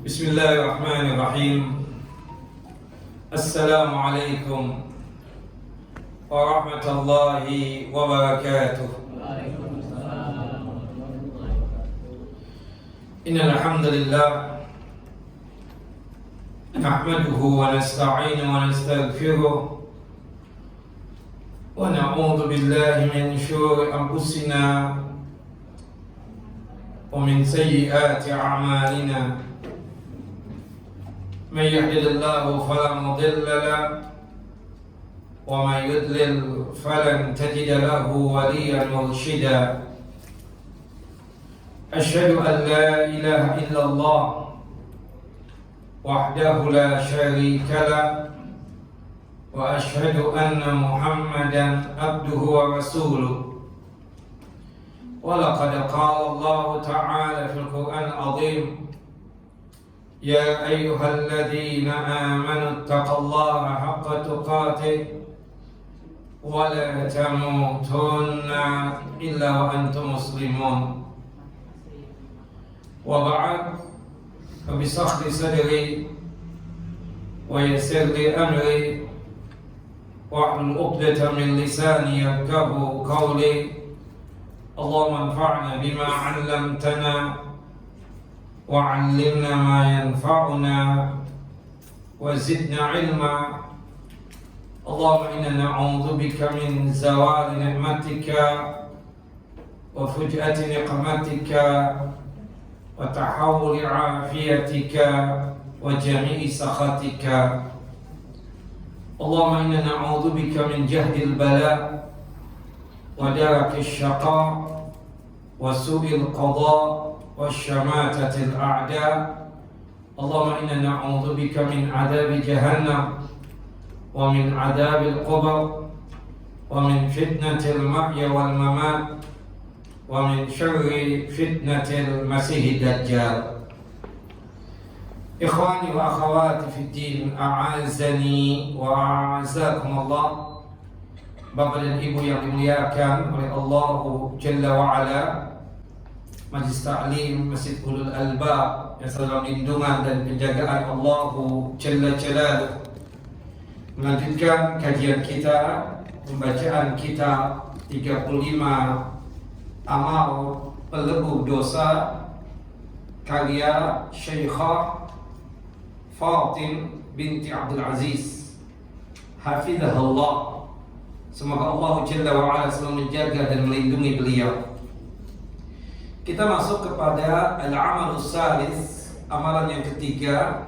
Bismillahirrahmanirrahim. Assalamualaikum warahmatullahi wabarakatuh. Innal hamdalillah nahmaduhu wa nasta'inuhu wa nastaghfiruh wa na'udzu billahi min shururi anfusina wa min sayyiati a'malina. من يهد الله فلا مضل له ومن يضلل فلن تجد له وليا مرشدا أشهد أن لا إله إلا الله وحده لا شريك له وأشهد أن محمدا عبده ورسوله ولقد قال الله تعالى في القرآن العظيم يا أيها الذين آمنوا اتقوا الله حق تقاته ولا تموتن إلا وأنتم مسلمون وبعد فبسخط صدري ويسر لي أمري واحلل عقدة من لساني يفقهوا قولي اللهم انفعنا بما علمتنا وعلمنا ما ينفعنا وزدنا علما اللهم إنا نعوذ بك من زوال نعمتك وفجأة نقمتك وتحول عافيتك وجميع سخطك اللهم إنا نعوذ بك من جهد البلاء ودرك الشقاء وسوء القضاء والشماتة الأعداء اللهم إنا نعوذ بك من عذاب جهنم ومن عذاب القبر ومن فتنة المحيا والممات ومن شر فتنة المسيح الدجال إخواني وأخواتي في الدين أعزني وأعزكم الله. Bapak dan Ibu yang dimuliakan oleh Allah Jalla wa'ala, Majlis Ta'lim Masjid Ulul Albab yang selalu dalam lindungan dan penjagaan Allah Jalla Jalaluh, melanjutkan kajian kita, pembacaan kitab 35 Amal Pelebuh Dosa karya Syekhah Fatim binti Abdul Aziz hafizahullah. Semoga Allah Jalla wa'ala selalu menjaga dan melindungi beliau. Kita masuk kepada al-amalus salis, amalan yang ketiga,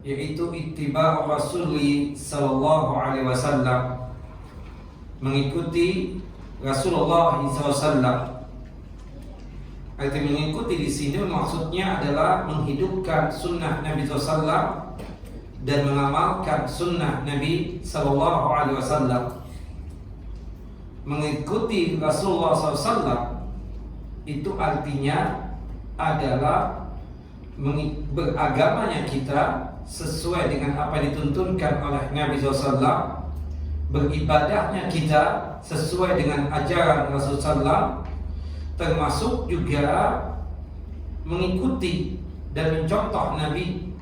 yaitu ittiba' Rasulullah sallallahu alaihi wasallam, mengikuti Rasulullah SAW. Arti mengikuti di sini maksudnya adalah menghidupkan sunnah Nabi SAW dan mengamalkan sunnah Nabi Sallallahu Alaihi Wasallam. Mengikuti Rasulullah SAW itu artinya adalah beragamanya kita sesuai dengan apa yang dituntunkan oleh Nabi SAW, beribadahnya kita sesuai dengan ajaran Rasulullah SAW, termasuk juga mengikuti dan mencontoh Nabi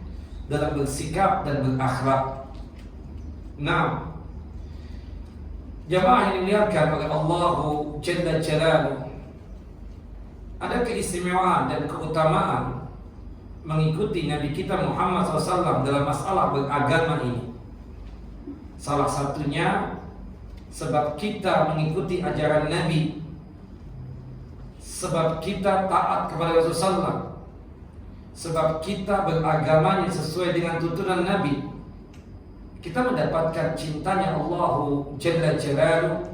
dalam bersikap dan berakhlak. Nah, jamaah yang dimuliakan oleh Allah Jalla Jalaluh, ada keistimewaan dan keutamaan mengikuti Nabi kita Muhammad SAW dalam masalah beragama ini. Salah satunya sebab kita mengikuti ajaran Nabi, sebab kita taat kepada Rasulullah, sebab kita beragamanya sesuai dengan tuntunan Nabi, kita mendapatkan cintanya Allah Jalla Jalaluh,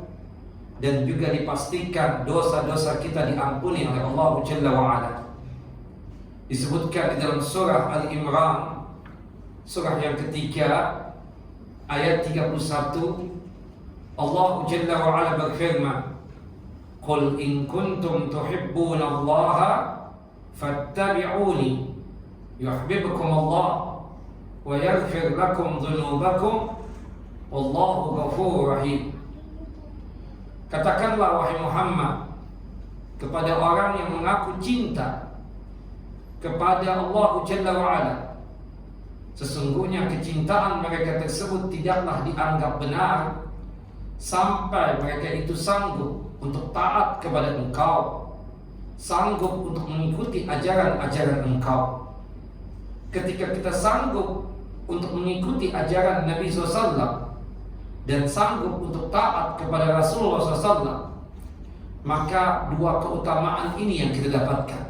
dan juga dipastikan dosa-dosa kita diampuni oleh Allah Jalla wa'ala. Disebutkan di dalam surah Al-Imran, surah yang ketiga, ayat 31, Allah Jalla wa'ala berfirman, Qul in kuntum tuhibbuna Allaha fattabi'uni yuhibbukum Allah wa yaghfir lakum dhunubakum wallahu ghafurur rahim. Katakanlah wahai Muhammad kepada orang yang mengaku cinta kepada Allah Jalla wa'ala, sesungguhnya kecintaan mereka tersebut tidaklah dianggap benar sampai mereka itu sanggup untuk taat kepada engkau, sanggup untuk mengikuti ajaran-ajaran engkau. Ketika kita sanggup untuk mengikuti ajaran Nabi SAW dan sanggup untuk taat kepada Rasulullah SAW, maka dua keutamaan ini yang kita dapatkan.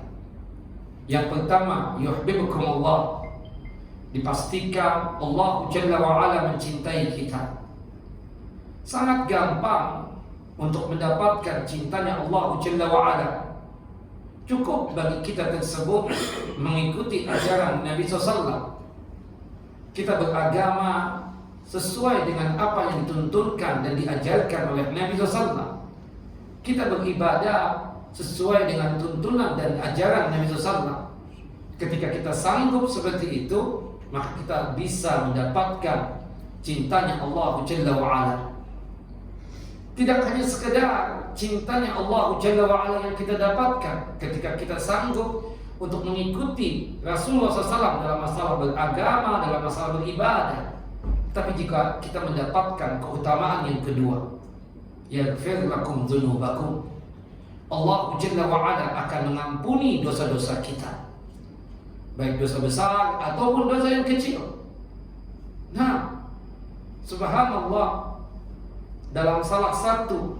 Yang pertama, yuhibbukumullah, dipastikan Allah Jalla wa'ala mencintai kita. Sangat gampang untuk mendapatkan cintanya Allah Jalla wa'ala. Cukup bagi kita tersebut mengikuti ajaran Nabi SAW. Kita beragama sesuai dengan apa yang dituntunkan dan diajarkan oleh Nabi SAW. Kita beribadah sesuai dengan tuntunan dan ajaran Nabi SAW. Ketika kita sanggup seperti itu, maka kita bisa mendapatkan cintanya Allah Jalla wa'ala. Tidak hanya sekedar cintanya Allah Jalla wa'ala yang kita dapatkan ketika kita sanggup untuk mengikuti Rasulullah SAW dalam masalah beragama, dalam masalah beribadah, tapi jika kita mendapatkan keutamaan yang kedua, yaghfir lakum dzunubakum, Allah Jalla wa'ala akan mengampuni dosa-dosa kita, baik dosa besar ataupun dosa yang kecil. Nah, subhanallah, dalam salah satu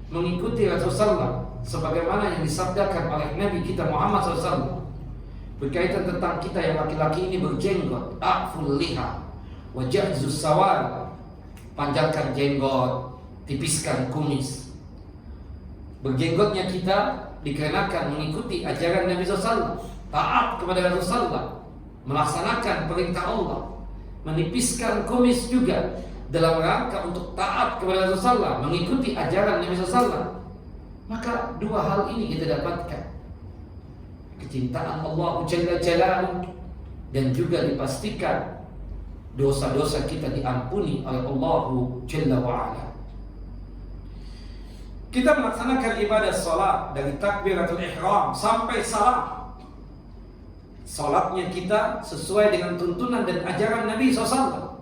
mengikuti Rasulullah sebagaimana yang disabdakan oleh Nabi kita Muhammad SAW berkaitan tentang kita yang laki-laki ini berjenggot, a'ful liha wa jahzus sawar, panjangkan jenggot, tipiskan kumis. Berjenggotnya kita dikarenakan mengikuti ajaran Nabi SAW, taat kepada Rasulullah, melaksanakan perintah Allah. Menipiskan kumis juga dalam rangka untuk taat kepada Rasulullah, mengikuti ajaran Nabi SAW. Maka dua hal ini kita dapatkan, kecintaan Allah Jalla Jalaluhu, dan juga dipastikan dosa-dosa kita diampuni oleh Allah Jalla wa'ala. Kita melaksanakan ibadah salat dari takbiratul ihram sampai salam. Salatnya kita sesuai dengan tuntunan dan ajaran Nabi SAW.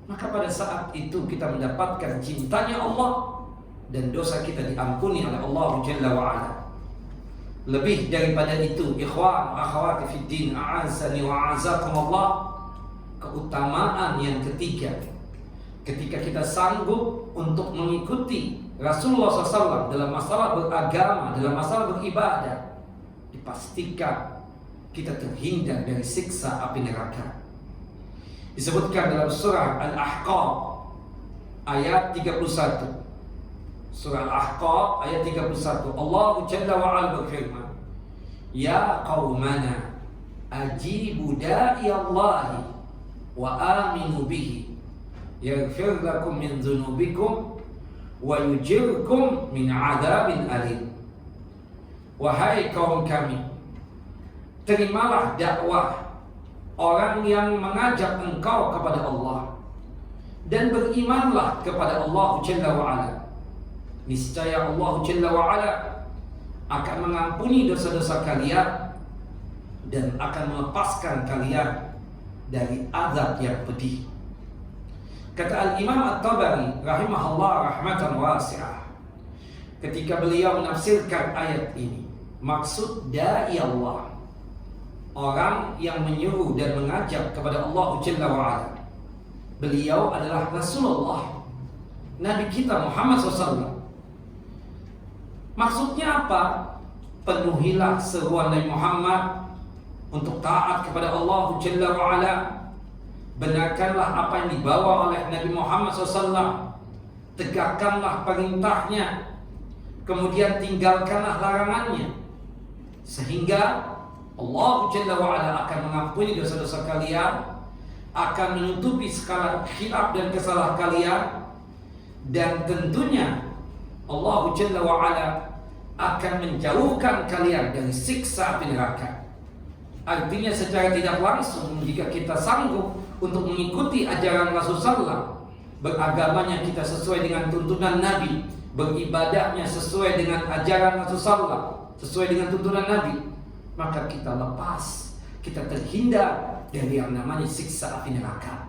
Maka pada saat itu kita mendapatkan cintanya Allah dan dosa kita diampuni oleh Allah Jalla wa'ala. Lebih daripada itu, ikhwan akhwati fid din, a'azzani wa a'azzakumullah, keutamaan yang ketiga, ketika kita sanggup untuk mengikuti Rasulullah SAW dalam masalah beragama, dalam masalah beribadah, dipastikan kita terhindar dari siksa api neraka. Disebutkan dalam surah Al-Ahqaf ayat 31. Surah Al-Ahqaf ayat 31. Allah Jalla wa'ala berfirman, ya qaumana ajibu da'i Allahi wa aminu bihi yaghfir lakum min dhunubikum wa yujirkum min adabin alim. Wahai kaum kami, terimalah dakwah orang yang mengajak engkau kepada Allah, dan berimanlah kepada Allah Jalla wa'ala. Niscaya Allah Jalla wa'ala akan mengampuni dosa-dosa kalian dan akan melepaskan kalian dari azab yang pedih. Kata Al-Imam At-Tabari rahimahullah rahmatan wasi'ah, ketika beliau menafsirkan ayat ini, maksud da'i Allah, orang yang menyuruh dan mengajak kepada Allah Jalla wa'ala, beliau adalah Rasulullah, Nabi kita Muhammad SAW. Maksudnya apa? Penuhilah seruan Nabi Muhammad untuk taat kepada Allah Jalla wa'ala. Benarkanlah apa yang dibawa oleh Nabi Muhammad SAW. Tegakkanlah perintahnya, kemudian tinggalkanlah larangannya, sehingga Allah Jalla wa'ala akan mengampuni dosa-dosa kalian, akan menutupi segala khilaf dan kesalahan kalian, dan tentunya Allah Jalla wa'ala akan menjauhkan kalian dari siksa api neraka. Artinya secara tidak langsung, jika kita sanggup untuk mengikuti ajaran Rasulullah, beragamanya kita sesuai dengan tuntunan Nabi, beribadahnya sesuai dengan ajaran Rasulullah, sesuai dengan tuntunan Nabi, maka kita lepas, kita terhindar dari yang namanya siksa api neraka.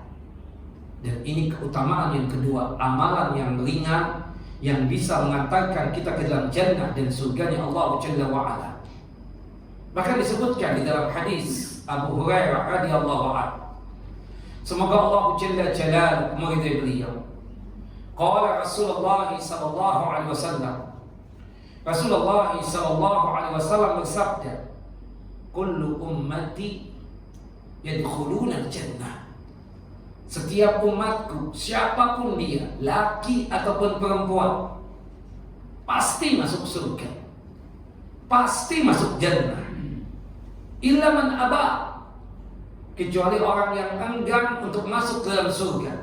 Dan ini keutamaan yang kedua, amalan yang ringan yang bisa mengantarkan kita ke dalam jannah dan surganya Allah Jalla wa'ala. Bahkan disebutkan di dalam hadis Abu Hurairah radhiyallahu anhu, semoga Allah Jalla Jalaluhu meridai beliau, qala Rasulullah sallallahu alaihi wasallam, Rasulullah sallallahu alaihi wasallam bersabda, kullu ummati yadkhuluna al-jannah. Setiap umatku, siapapun dia, laki ataupun perempuan, pasti masuk surga, pasti masuk jannah. Illa man aba, kecuali orang yang enggan untuk masuk ke dalam surga,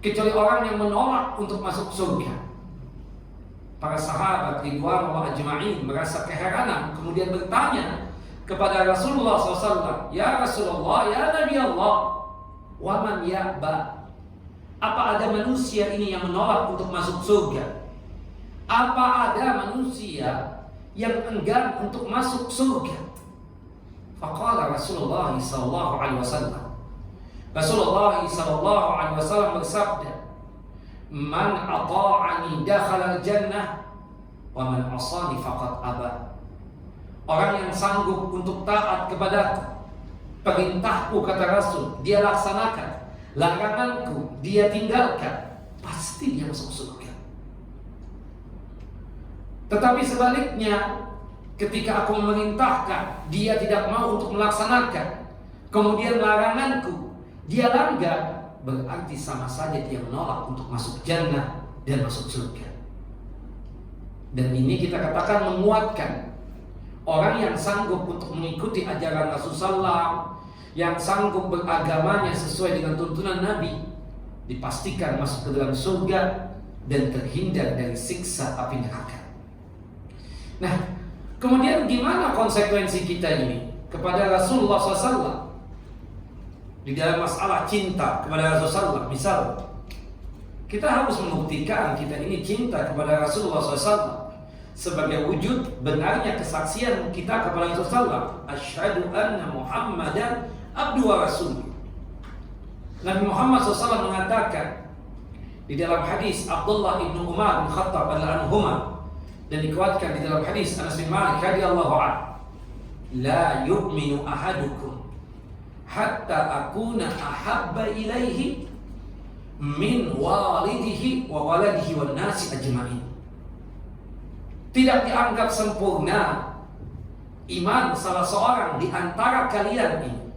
kecuali orang yang menolak untuk masuk surga. Para sahabat ridwanullah ajma'in merasa keheranan, kemudian bertanya kepada Rasulullah SAW, ya Rasulullah, ya Nabi Allah, waman ya'ba, apa ada manusia ini yang menolak untuk masuk surga? Apa ada manusia yang enggan untuk masuk surga? Faqala Rasulullah sallallahu alaihi wasallam, Rasulullah sallallahu alaihi wasallam bersabda, man ata'ani dakhala al-jannah wa man asani faqad aba. Orang yang sanggup untuk taat kepadaku, perintahku kata Rasul dia laksanakan, laranganku dia tinggalkan, pasti dia masuk surga. Tetapi sebaliknya, ketika aku memerintahkan dia tidak mau untuk melaksanakan, kemudian laranganku dia langgar, berarti sama saja dia menolak untuk masuk jannah dan masuk surga. Dan ini kita katakan menguatkan orang yang sanggup untuk mengikuti ajaran Rasulullah, yang sanggup beragamanya sesuai dengan tuntunan Nabi, dipastikan masuk ke dalam surga dan terhindar dari siksa api neraka. Nah, kemudian gimana konsekuensi kita ini kepada Rasulullah SAW di dalam masalah cinta kepada Rasulullah? Misal, kita harus membuktikan kita ini cinta kepada Rasulullah SAW sebagai wujud benarnya kesaksian kita kepada Rasulullah. Asyhadu anna Muhammadan abdu wa rasul. Nabi Muhammad SAW mengatakan di dalam hadis Abdullah ibn Umar bin Khattab al-anhuma, dan dikuatkan di dalam hadis Anas bin Malik radhiyallahu anhu, la yu'minu ahadukum hatta akuna ahabba ilaihi min walidihi wa waladihi wan nasi ajma'in. Tidak dianggap sempurna iman salah seorang di antara kalian ini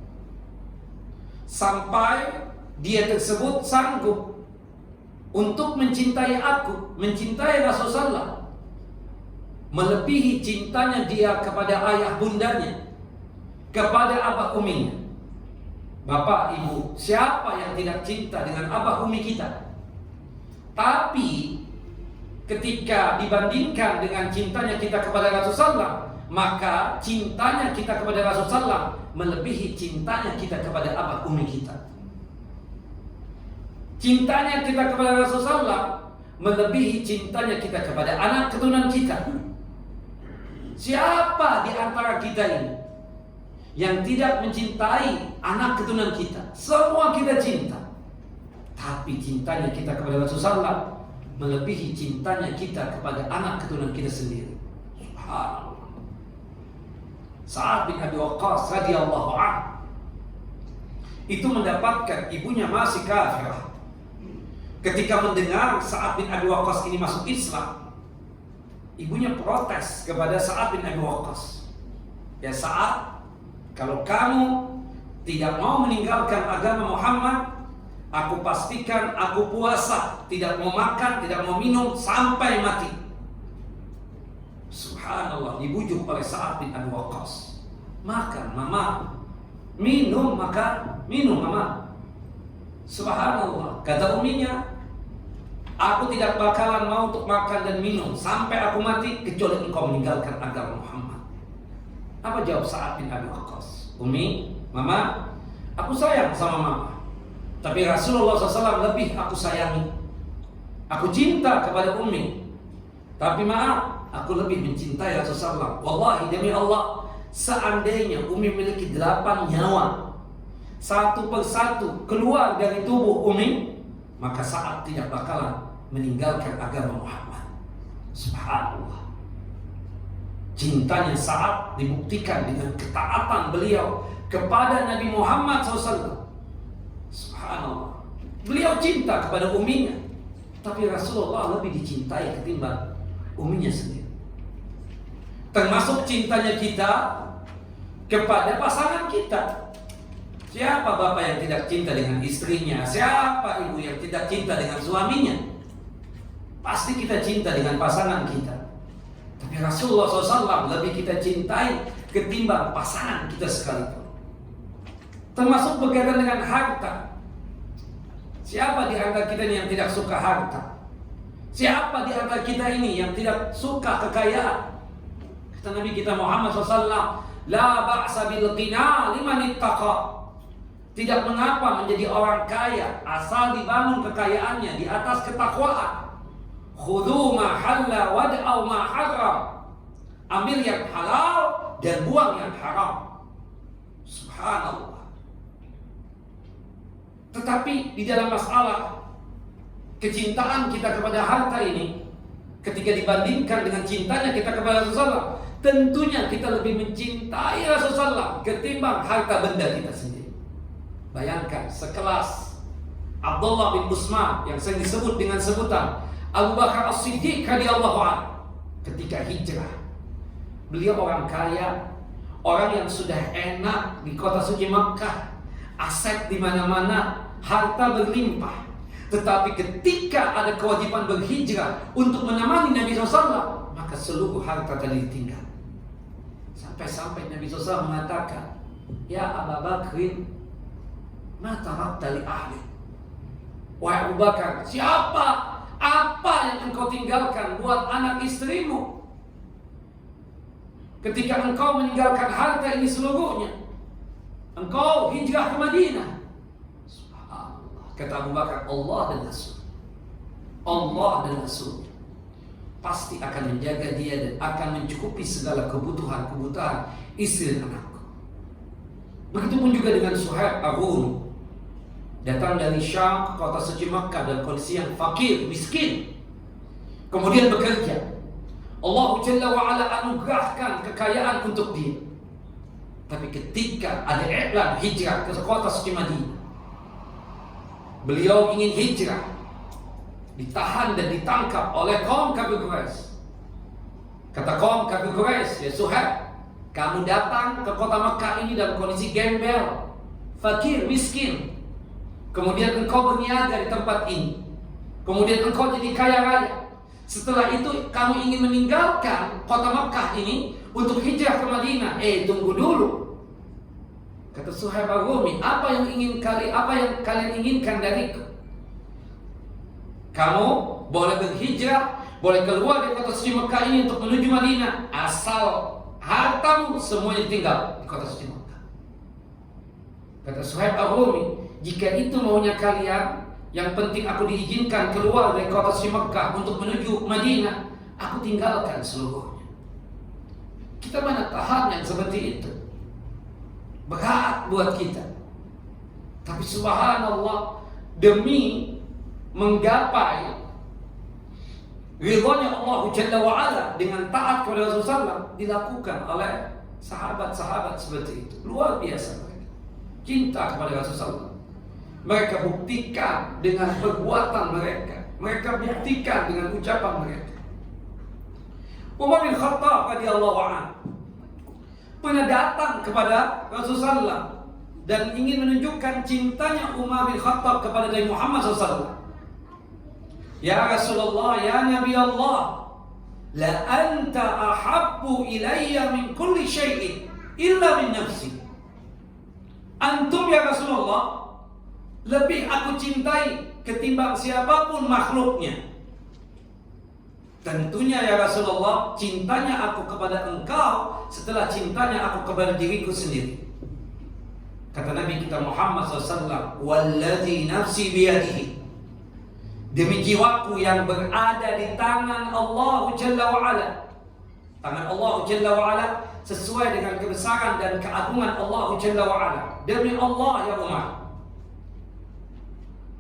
sampai dia tersebut sanggup untuk mencintai aku, mencintai Rasulullah, melebihi cintanya dia kepada ayah bundanya, kepada abah uminya. Bapak, ibu, siapa yang tidak cinta dengan abah umi kita? Tapi ketika dibandingkan dengan cintanya kita kepada Rasulullah, maka cintanya kita kepada Rasulullah melebihi cintanya kita kepada abah umi kita. Cintanya kita kepada Rasulullah melebihi cintanya kita kepada anak keturunan kita. Siapa di antara kita ini yang tidak mencintai anak keturunan kita? Semua kita cinta, tapi cintanya kita kepada Rasulullah melebihi cintanya kita kepada anak keturunan kita sendiri. Subhanallah. Sa'ad bin Abi Waqqas radhiyallahu anhu itu mendapatkan ibunya masih kafirah. Ketika mendengar Sa'ad bin Abi Waqqas ini masuk Islam, ibunya protes kepada Sa'ad bin Abi Waqqas. Ya Sa'ad, kalau kamu tidak mau meninggalkan agama Muhammad, aku pastikan aku puasa, tidak mau makan, tidak mau minum sampai mati. Subhanallah, dibujuk oleh Sa'ad bin Abi Waqqas. Makan, mama. Minum, makan, minum, mama. Subhanallah, kata uminya, aku tidak bakalan mau untuk makan dan minum sampai aku mati kecuali engkau meninggalkan agama Muhammad. Apa jawab Sa'ad bin Abi Waqqas? Umi, mama, aku sayang sama mama, tapi Rasulullah SAW lebih aku sayangi. Aku cinta kepada Umi, tapi maaf, aku lebih mencintai Rasulullah. Wallahi demi Allah, seandainya Umi memiliki 8 nyawa, satu persatu keluar dari tubuh Umi, maka Sa'ad tidak bakalan meninggalkan agama Muhammad. Subhanallah. Cintanya Sa'ad dibuktikan dengan ketaatan beliau kepada Nabi Muhammad SAW. Subhanallah. Beliau cinta kepada uminya, tapi Rasulullah lebih dicintai ketimbang uminya sendiri. Termasuk cintanya kita kepada pasangan kita. Siapa bapak yang tidak cinta dengan istrinya? Siapa ibu yang tidak cinta dengan suaminya? Pasti kita cinta dengan pasangan kita. Tapi Rasulullah SAW lebih kita cintai ketimbang pasangan kita sekalipun. Termasuk berkaitan dengan harta. Siapa di antara kita ini yang tidak suka harta? Siapa di antara kita ini yang tidak suka kekayaan? Kata Nabi kita Muhammad SAW, la ba'sa bil qina liman ittaqa. Tidak mengapa menjadi orang kaya asal dibangun kekayaannya di atas ketakwaan. Khudhu ma halla wad'au ma haram. Ambil yang halal dan buang yang haram. Subhanallah. Tetapi di dalam masalah kecintaan kita kepada harta ini, ketika dibandingkan dengan cintanya kita kepada Rasulullah, tentunya kita lebih mencintai Rasulullah ketimbang harta benda kita sendiri. Bayangkan sekelas Abdullah bin Utsman yang sering disebut dengan sebutan Abu Bakar As-Siddiq radhiyallahu anhu, ketika hijrah, beliau orang kaya, orang yang sudah enak di kota suci Makkah, aset di mana-mana, harta berlimpah. Tetapi ketika ada kewajiban berhijrah untuk menemani Nabi SAW, maka seluruh harta tadi ditinggal. Sampai-sampai Nabi SAW mengatakan, ya Abu Bakrin, ma tarakta li ahli. Wahai Abu Bakar, siapa? Apa yang engkau tinggalkan buat anak istrimu? Ketika engkau meninggalkan harta ini seluruhnya, engkau hijrah ke Madinah. Subhanallah. Kata Abu Bakar, Allah dan Rasul, Allah dan Rasul pasti akan menjaga dia dan akan mencukupi segala kebutuhan istri dan anakku. Begitupun juga dengan Suhaib Ar-Rumi, datang dari Syam ke kota suci Makkah dalam kondisi yang fakir, miskin, kemudian bekerja. Allah Jalla wa'ala anugerahkan kekayaan untuk dia. Tapi ketika ada iklan hijrah ke kota suci Madinah, beliau ingin hijrah, ditahan dan ditangkap oleh kaum kafir Quraisy. Kata kaum kafir Quraisy, ya Suhaib, kamu datang ke kota Makkah ini dalam kondisi gembel, fakir, miskin. Kemudian engkau berniaga di tempat ini. Kemudian engkau jadi kaya raya. Setelah itu kamu ingin meninggalkan kota Makkah ini untuk hijrah ke Madinah. Tunggu dulu. Kata Suhaib Ar-Rumi, apa yang kalian inginkan dariku? Kamu boleh berhijrah, boleh keluar dari kota suci Makkah ini untuk menuju Madinah, asal hartamu semuanya tinggal di kota suci Makkah. Kata Suhaib Ar-Rumi, jika itu maunya kalian, yang penting aku diizinkan keluar dari kota suci Makkah untuk menuju Madinah, aku tinggalkan seluruhnya. Kita mana tahan yang seperti itu? Berat buat kita. Tapi subhanallah, demi menggapai ridhonya Allah Jalla wa'ala dengan taat kepada Rasulullah, dilakukan oleh sahabat-sahabat seperti itu. Luar biasa mereka cinta kepada Rasulullah. Mereka buktikan dengan perbuatan mereka. Mereka buktikan dengan ucapan mereka. Umar bin Khattab radhiyallahu anhu pernah datang kepada Rasulullah dan ingin menunjukkan cintanya Umar bin Khattab kepada Nabi Muhammad SAW. Ya Rasulullah, ya Nabi Allah, la anta ahabbu ilayya min kulli syai'in illa min nafsi. Antum ya Rasulullah lebih aku cintai ketimbang siapapun makhluknya. Tentunya ya Rasulullah, cintanya aku kepada engkau setelah cintanya aku kepada diriku sendiri. Kata Nabi kita Muhammad SAW, walladzi nafsi biyadihi, demi jiwaku yang berada di tangan Allah Jalla wa'ala, Tangan Allah Jalla wa'ala sesuai dengan kebesaran dan keagungan Allah Jalla wa'ala. Demi Allah ya Umar,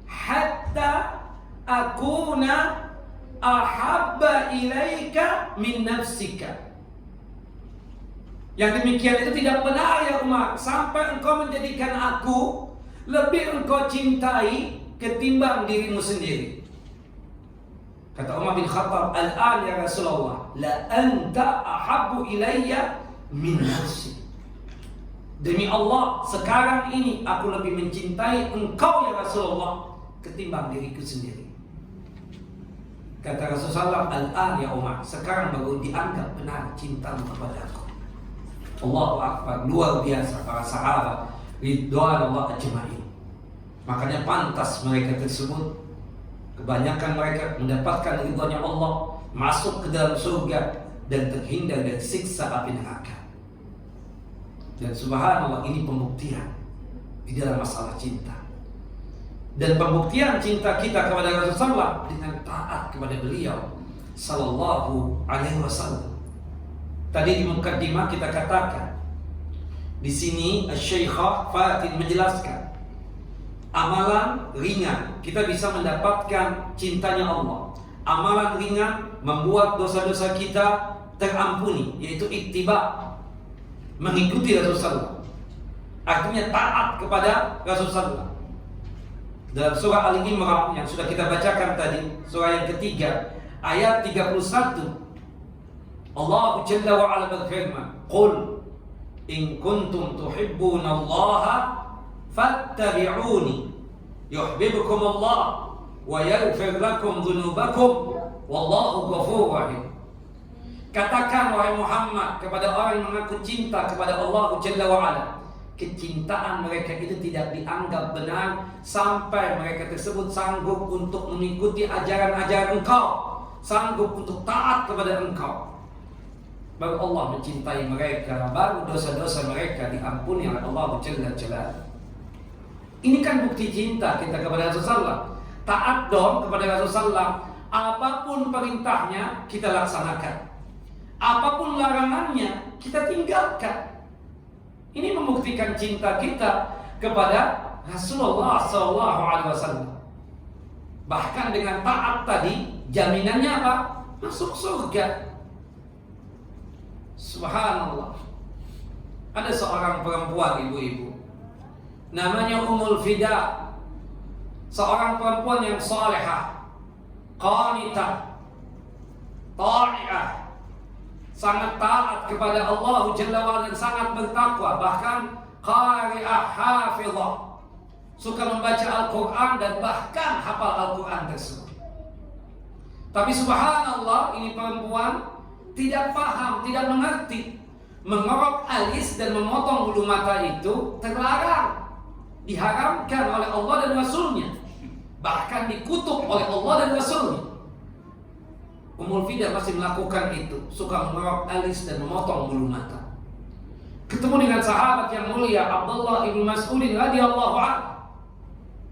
hatta akuna ahabba ilaika min nafsika. Yang demikian itu tidak benar ya Umar, sampai engkau menjadikan aku lebih engkau cintai ketimbang dirimu sendiri. Kata Umar bin Khattab, al-an ya Rasulullah, la anta ahabbu ilayya min nafsi. Demi Allah, sekarang ini aku lebih mencintai engkau ya Rasulullah ketimbang diriku sendiri. Kata Rasulullah, al-an ya Umar, sekarang baru dianggap benar cintamu kepada aku. Allahu Akbar, luar biasa para sahabat ridwanullah ajma'in. Makanya pantas mereka tersebut, kebanyakan mereka mendapatkan ridhonya Allah, masuk ke dalam surga dan terhindar dari siksa api neraka. Dan subhanallah, ini pembuktian di dalam masalah cinta. Dan pembuktian cinta kita kepada Rasulullah dengan taat kepada beliau sallallahu alaihi wasallam. Tadi di mukaddimah kita katakan, di sini Syekhah Fatin menjelaskan amalan ringan kita bisa mendapatkan cintanya Allah. Amalan ringan membuat dosa-dosa kita terampuni, yaitu ittiba, mengikuti Rasulullah. Artinya taat kepada Rasulullah. Dalam surah Al-Imran yang sudah kita bacakan tadi, surah yang ketiga, ayat 31, Allah Jalla wa'ala berfirman, Qul in kuntum tuhibbuna Allah fattabi'uni yuhibbukum Allah wa yaghfir lakum dhunubakum wallahu ghafurur rahim. Katakan wahai Muhammad kepada orang yang mengaku cinta kepada Allah Jalla wa'ala, kecintaan mereka itu tidak dianggap benar sampai mereka tersebut sanggup untuk mengikuti ajaran-ajaran engkau, sanggup untuk taat kepada engkau. Baru Allah mencintai mereka, baru dosa-dosa mereka diampuni oleh Allah Jalla Jalaluhu. Ini kan bukti cinta kita kepada Rasulullah. Taat dong kepada Rasulullah. Apapun perintahnya kita laksanakan, apapun larangannya kita tinggalkan. Ini membuktikan cinta kita kepada Rasulullah SAW. Bahkan dengan taat tadi, jaminannya apa? Masuk surga. Subhanallah. Ada seorang perempuan, ibu-ibu, namanya Ummul Fida. Seorang perempuan yang salehah, qanitah, ta'i'ah, sangat taat kepada Allah Jalla wa'ala dan sangat bertakwa, bahkan qari'ah hafizah, suka membaca Al-Quran dan bahkan hafal Al-Quran tersebut. Tapi subhanallah, ini perempuan tidak paham, tidak mengerti. Mengorok alis dan memotong bulu mata itu terlarang, diharamkan oleh Allah dan Rasulnya, bahkan dikutuk oleh Allah dan Rasulnya. Ummul Fida masih melakukan itu, suka mengorok alis dan memotong bulu mata. Ketemu dengan sahabat yang mulia Abdullah ibn Mas'ud radhiyallahu anhu.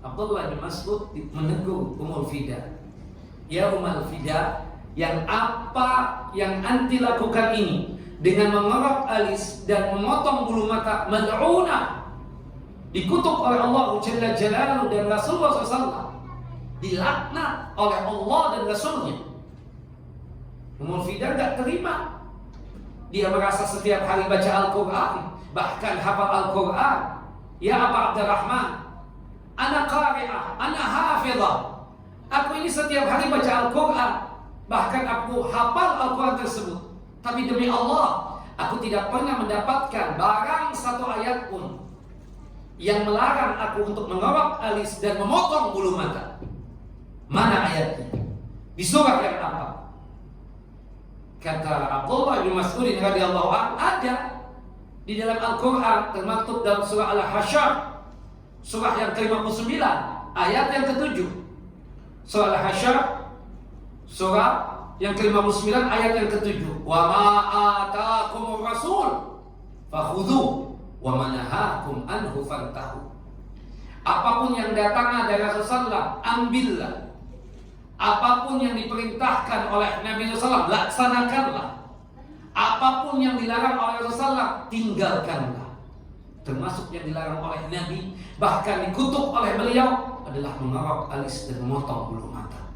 Abdullah ibn Mas'ud menegur Ummul Fida, ya Ummul Fida, yang apa yang anti lakukan ini dengan mengorok alis dan memotong bulu mata, mal'unah, dikutuk oleh Allah Jalla Jalaluhu dan Rasulullah SAW, dilaknat oleh Allah dan Rasulnya. Ummul Fida tidak terima. Dia merasa setiap hari baca Al-Quran, bahkan hafal Al-Quran. Ya Aba Abdurrahman, ana qari'ah, ana hafizah. Aku ini setiap hari baca Al-Quran, bahkan aku hafal Al-Quran tersebut. Tapi demi Allah, aku tidak pernah mendapatkan barang satu ayat pun yang melarang aku untuk mengorok alis dan memotong bulu mata. Mana ayatnya? Di surah yang apa? Kata Abdullah bin Mas'ud radhiyallahu anhu, ada di dalam Al-Quran, termaktub dalam surah Al-Hasyr, surah yang ke-59, ayat yang ke-7. Surah Al-Hasyr, surah yang ke-59, ayat yang ke-7. Wa ma ataakumur rasul fakhudhu wa ma nahakum anhu fantahu. Apapun yang datang dari Rasulullah, ambillah. Apapun yang diperintahkan oleh Nabi SAW, laksanakanlah. apapun yang dilarang oleh Rasulullah, tinggalkanlah. Termasuk yang dilarang oleh Nabi, bahkan dikutuk oleh beliau, adalah mengarok alis dan memotong bulu mata.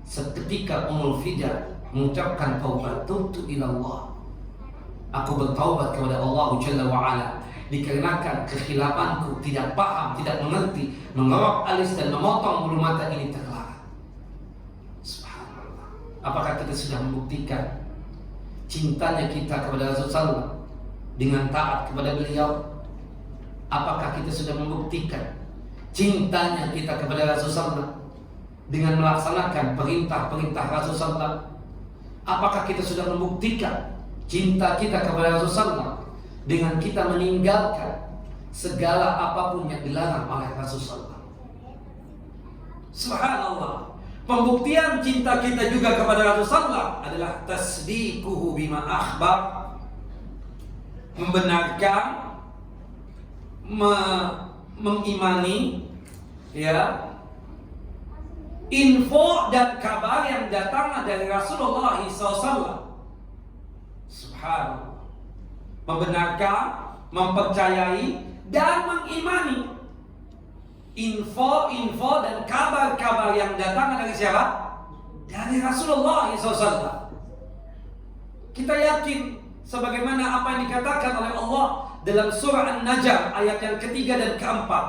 Seketika Ummul Fida mengucapkan taubat, tubtu ilallah, aku bertaubat kepada Allah Jalla wa'ala, dikarenakan kekhilafanku, tidak paham, tidak mengerti, mengarok alis dan memotong bulu mata ini terlarang. Subhanallah. Apakah kita sudah membuktikan cintanya kita kepada Rasulullah dengan taat kepada beliau? Apakah kita sudah membuktikan cintanya kita kepada Rasulullah dengan melaksanakan perintah-perintah Rasulullah? Apakah kita sudah membuktikan cinta kita kepada Rasulullah dengan kita meninggalkan segala apapun yang dilarang oleh Rasulullah? Subhanallah. Pembuktian cinta kita juga kepada Rasulullah adalah tasdiquhu bima akhbar, membenarkan, mengimani, ya, info dan kabar yang datang dari Rasulullah SAW. Subhanallah. Membenarkan, mempercayai, dan mengimani info dan kabar-kabar yang datang dari siapa? Dari Rasulullah SAW. Kita yakin sebagaimana apa yang dikatakan oleh Allah dalam surah An-Najm ayat yang ketiga dan keempat.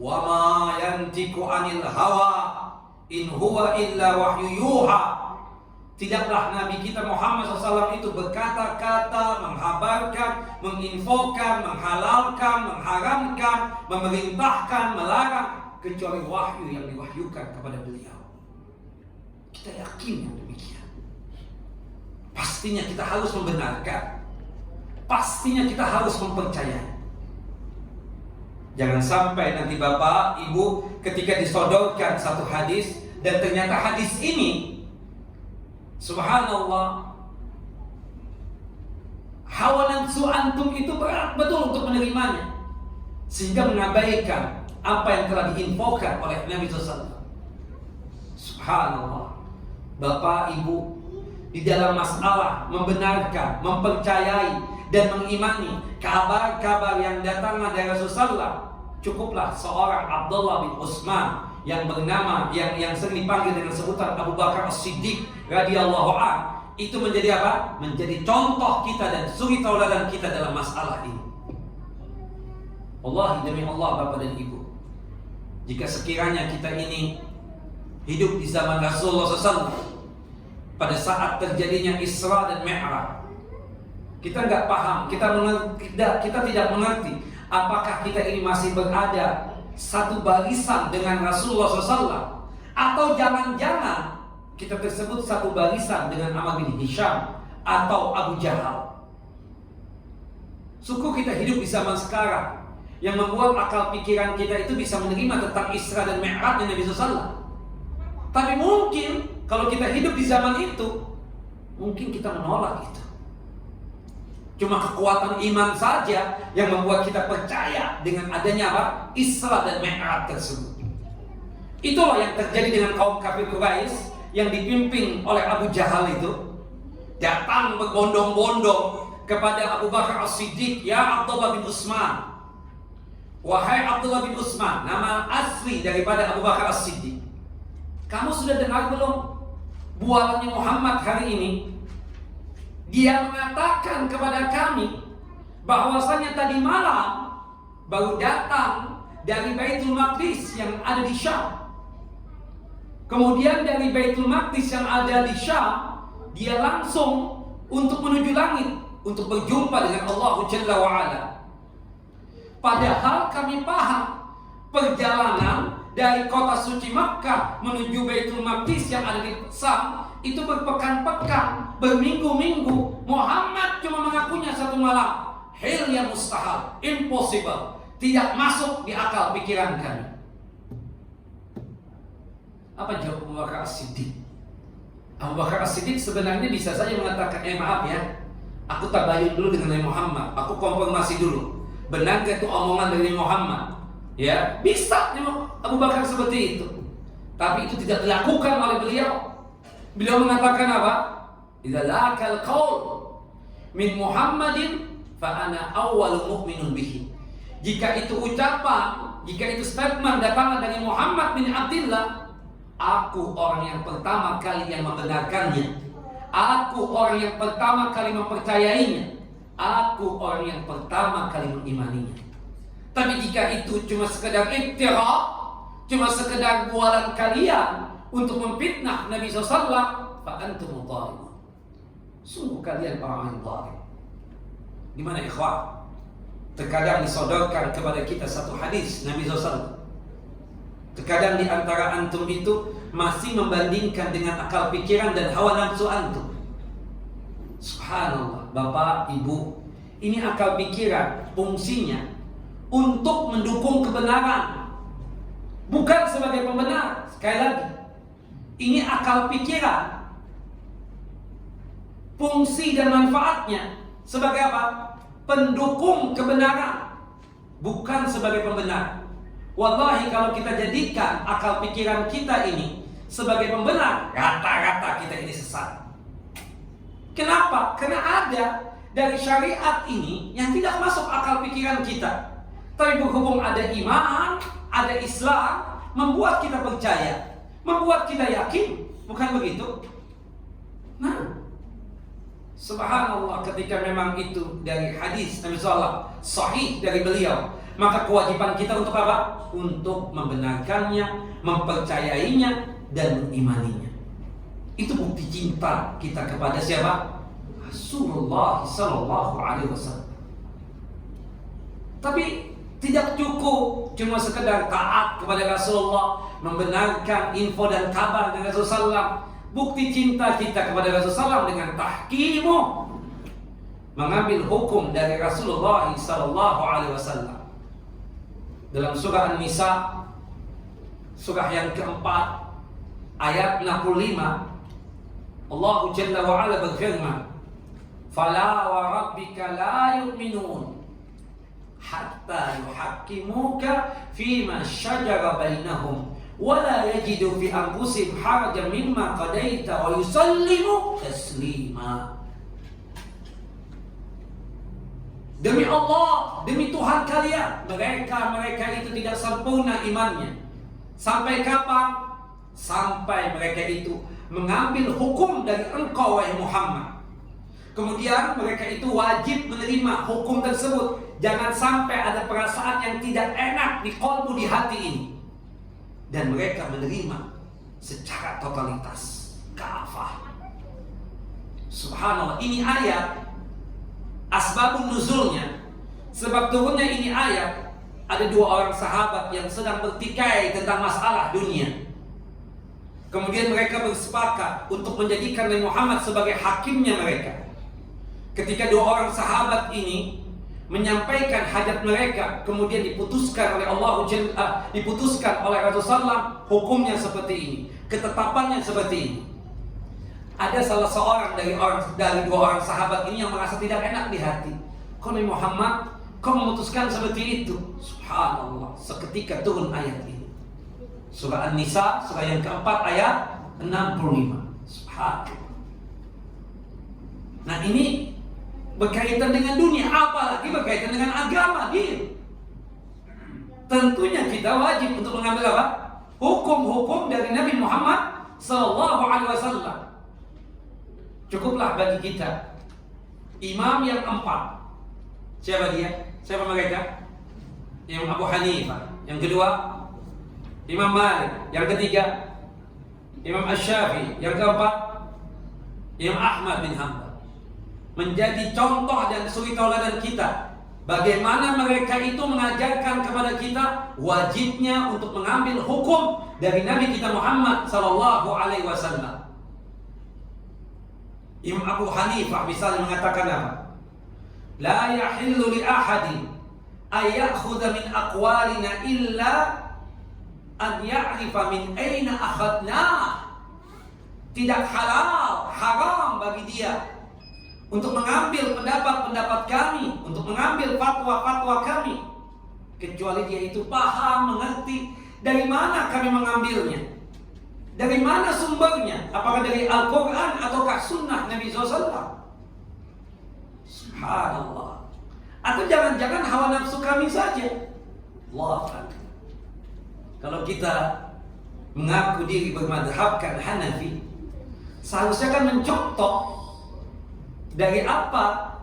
Wa ma yantiqu 'anil hawa in huwa illa wahyu yuha. Tidaklah Nabi kita Muhammad SAW itu berkata-kata, menghabarkan, menginfokan, menghalalkan, mengharamkan, memerintahkan, melarang, kecuali wahyu yang diwahyukan kepada beliau. Kita yakin yang demikian. Pastinya kita harus membenarkan, pastinya kita harus mempercayai. Jangan sampai nanti Bapak, Ibu ketika disodorkan satu hadis dan ternyata hadis ini, subhanallah, hawa nafsu antum itu berat betul untuk menerimanya, sehingga mengabaikan apa yang telah diinfokan oleh Nabi SAW. Subhanallah. Bapak, Ibu, di dalam masalah membenarkan, mempercayai, dan mengimani kabar-kabar yang datang dari Rasulullah, cukuplah seorang Abdullah bin Utsman yang bernama, yang sering dipanggil dengan sebutan Abu Bakar As-Siddiq radhiyallahu anhu, itu menjadi apa? Menjadi contoh kita dan suri tauladan kita dalam masalah ini. Allah, demi Allah Bapak dan Ibu, jika sekiranya kita ini hidup di zaman Rasulullah SAW pada saat terjadinya Isra dan Mi'raj, kita nggak paham, kita tidak mengerti apakah kita ini masih berada satu barisan dengan Rasulullah SAW, atau jangan-jangan kita tersebut satu barisan dengan Amr bin Hisham atau Abu Jahal. Syukur kita hidup di zaman sekarang yang membuat akal pikiran kita itu bisa menerima tentang Isra dan Mi'raj Nabi SAW. Tapi mungkin kalau kita hidup di zaman itu, mungkin kita menolak itu. Cuma kekuatan iman saja yang membuat kita percaya dengan adanya apa? Isra dan Mi'raj tersebut. Itulah yang terjadi dengan kaum kafir Quraisy yang dipimpin oleh Abu Jahal itu, datang berbondong-bondong kepada Abu Bakar As-Siddiq, ya Abdullah bin Utsman. Wahai Abdullah bin Utsman, nama asli daripada Abu Bakar As-Siddiq, kamu sudah dengar belum bualannya Muhammad hari ini? Dia mengatakan kepada kami bahwasanya tadi malam baru datang dari Baitul Maqdis yang ada di Syam. Kemudian dari Baitul Maqdis yang ada di Syam, dia langsung untuk menuju langit untuk berjumpa dengan Allah Jalla wa'ala. Padahal kami paham perjalanan dari kota suci Makkah menuju Baitul Maqdis yang ada di Syam itu berpekan-pekan, berminggu-minggu. Muhammad cuma mengakunya satu malam. Hal yang mustahil, impossible, tidak masuk di akal pikiran kami. Apa jawab Abu Bakar As-Siddiq? Abu Bakar As-Siddiq sebenarnya bisa saja mengatakan, maaf ya, aku tabayun dulu dengan Nabi Muhammad, aku konfirmasi dulu, benar itu omongan dari Muhammad? Ya, bisa Abu Bakar seperti itu. Tapi itu tidak dilakukan oleh beliau. Beliau mengatakan apa? Idza laqal qaul min Muhammadin fa ana awwal mu'minun bihi. Jika itu ucapan, jika itu statement datang dari Muhammad bin Abdullah, aku orang yang pertama kali yang membenarkannya. Aku orang yang pertama kali mempercayainya. Aku orang yang pertama kali mengimaninya. Tapi jika itu cuma sekedar iftira, cuma sekedar bualan kalian untuk memfitnah Nabi SAW, fa antum dhalimun. Sungguh kalian orang yang zalim. Gimana ikhwan? Terkadang disodorkan kepada kita satu hadis Nabi SAW. Terkadang di antara antum itu masih membandingkan dengan akal pikiran dan hawa nafsu antum. Subhanallah, Bapak, Ibu, ini akal pikiran fungsinya untuk mendukung kebenaran, bukan sebagai pembenar. Sekali lagi, ini akal pikiran, fungsi dan manfaatnya sebagai apa? Pendukung kebenaran, bukan sebagai pembenar. Wallahi kalau kita jadikan akal pikiran kita ini sebagai pembenar, rata-rata kita ini sesat. Kenapa? Karena ada dari syariat ini yang tidak masuk akal pikiran kita. Tapi berhubung ada iman, ada Islam, membuat kita percaya, membuat kita yakin. Bukan begitu? Nah, subhanallah, ketika memang itu dari hadis Nabi SAW sahih dari beliau, maka kewajiban kita untuk apa? Untuk membenarkannya, mempercayainya, dan mengimaninya. Itu bukti cinta kita kepada siapa? Rasulullah Sallallahu Alaihi Wasallam. Tapi tidak cukup cuma sekedar taat kepada Rasulullah, membenarkan info dan kabar dari Rasulullah. Bukti cinta kita kepada Rasulullah dengan tahkimu, mengambil hukum dari Rasulullah Sallallahu Alaihi Wasallam. Dalam surah An-Nisa, surah yang keempat, ayat 65, Allah Jalla wa Ala berfirman, "Fala wa rabbika la yu'minun hatta yuhakkimuka fima syajara bainahum wa la yajidu fi anfusihim harajan mimma qadaita wa yusallimu taslima." Demi Allah, demi Tuhan kalian, mereka itu tidak sempurna imannya. Sampai kapan? Sampai mereka itu mengambil hukum dari engkau wahai Muhammad. Kemudian mereka itu wajib menerima hukum tersebut. Jangan sampai ada perasaan yang tidak enak di qalbu, di hati ini. Dan mereka menerima secara totalitas, kafah. Subhanallah, ini ayat asbabun nuzulnya, sebab turunnya ini ayat, ada dua orang sahabat yang sedang bertikai tentang masalah dunia. Kemudian mereka bersepakat untuk menjadikan Nabi Muhammad sebagai hakimnya mereka. Ketika dua orang sahabat ini menyampaikan hajat mereka, kemudian diputuskan oleh diputuskan oleh Rasulullah, hukumnya seperti ini, ketetapannya seperti ini. Ada salah seorang dari dua orang sahabat ini yang merasa tidak enak di hati. Kau Nabi Muhammad, kau memutuskan seperti itu. Subhanallah, seketika turun ayat ini. Surah An-Nisa, surah yang keempat, ayat 65. Subhanallah. Nah, ini berkaitan dengan dunia, apalagi berkaitan dengan agama, din. Tentunya kita wajib untuk mengambil apa? Hukum-hukum dari Nabi Muhammad Sallallahu Alaihi Wasallam. Cukuplah bagi kita imam yang empat. Siapa dia? Siapa mereka? Imam Abu Hanifah. Yang kedua, Imam Malik. Yang ketiga, Imam Asy-Syafi'i. Yang keempat, Imam Ahmad bin Hanbal. Menjadi contoh dan suri tauladan kita. Bagaimana mereka itu mengajarkan kepada kita wajibnya untuk mengambil hukum dari Nabi kita Muhammad Sallallahu Alaihi Wasallam. Imam Abu Hanifah misalnya mengatakan apa? La yahillu li ahadin ay ya'khudha min aqwalina illa an ya'rifa min aina akhadna. Tidak halal, haram bagi dia untuk mengambil pendapat-pendapat kami, untuk mengambil fatwa-fatwa kami, kecuali dia itu paham, mengerti dari mana kami mengambilnya, dari mana sumbernya, apakah dari Al-Quran ataukah sunnah Nabi SAW. Subhanallah. Atau jangan-jangan hawa nafsu kami saja. Allah Akbar. Kalau kita mengaku diri bermadhabkan Hanafi, seharusnya kan mencontoh dari apa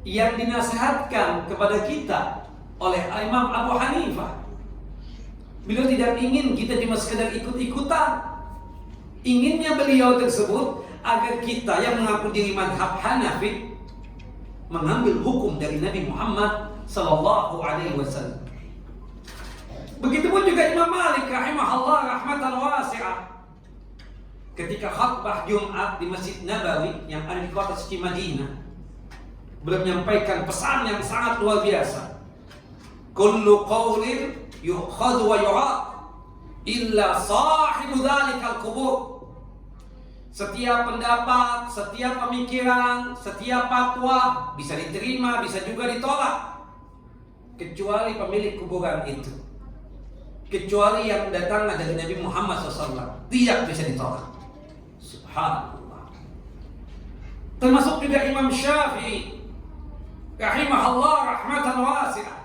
yang dinasihatkan kepada kita oleh Imam Abu Hanifah. Beliau tidak ingin kita cuma sekedar ikut-ikutan. Inginnya beliau tersebut agar kita yang mengaku diri madhab Hanafi mengambil hukum dari Nabi Muhammad sallallahu alaihi wasallam. Begitupun juga Imam Malik rahimahullah rahmatan wasi'ah. Ketika khutbah Jumat di Masjid Nabawi yang ada di kota suci Madinah, beliau menyampaikan pesan yang sangat luar biasa. Kullu qawlin yu'khadhu wa yurad illa sahibu dzalikal qubur. Setiap pendapat, setiap pemikiran, setiap fatwa bisa diterima, bisa juga ditolak, kecuali pemilik kuburan itu. Kecuali yang datang dari Nabi Muhammad SAW, tidak bisa ditolak. Subhanallah. Termasuk juga Imam Syafi'i rahimahullah rahmatan wasi'ah.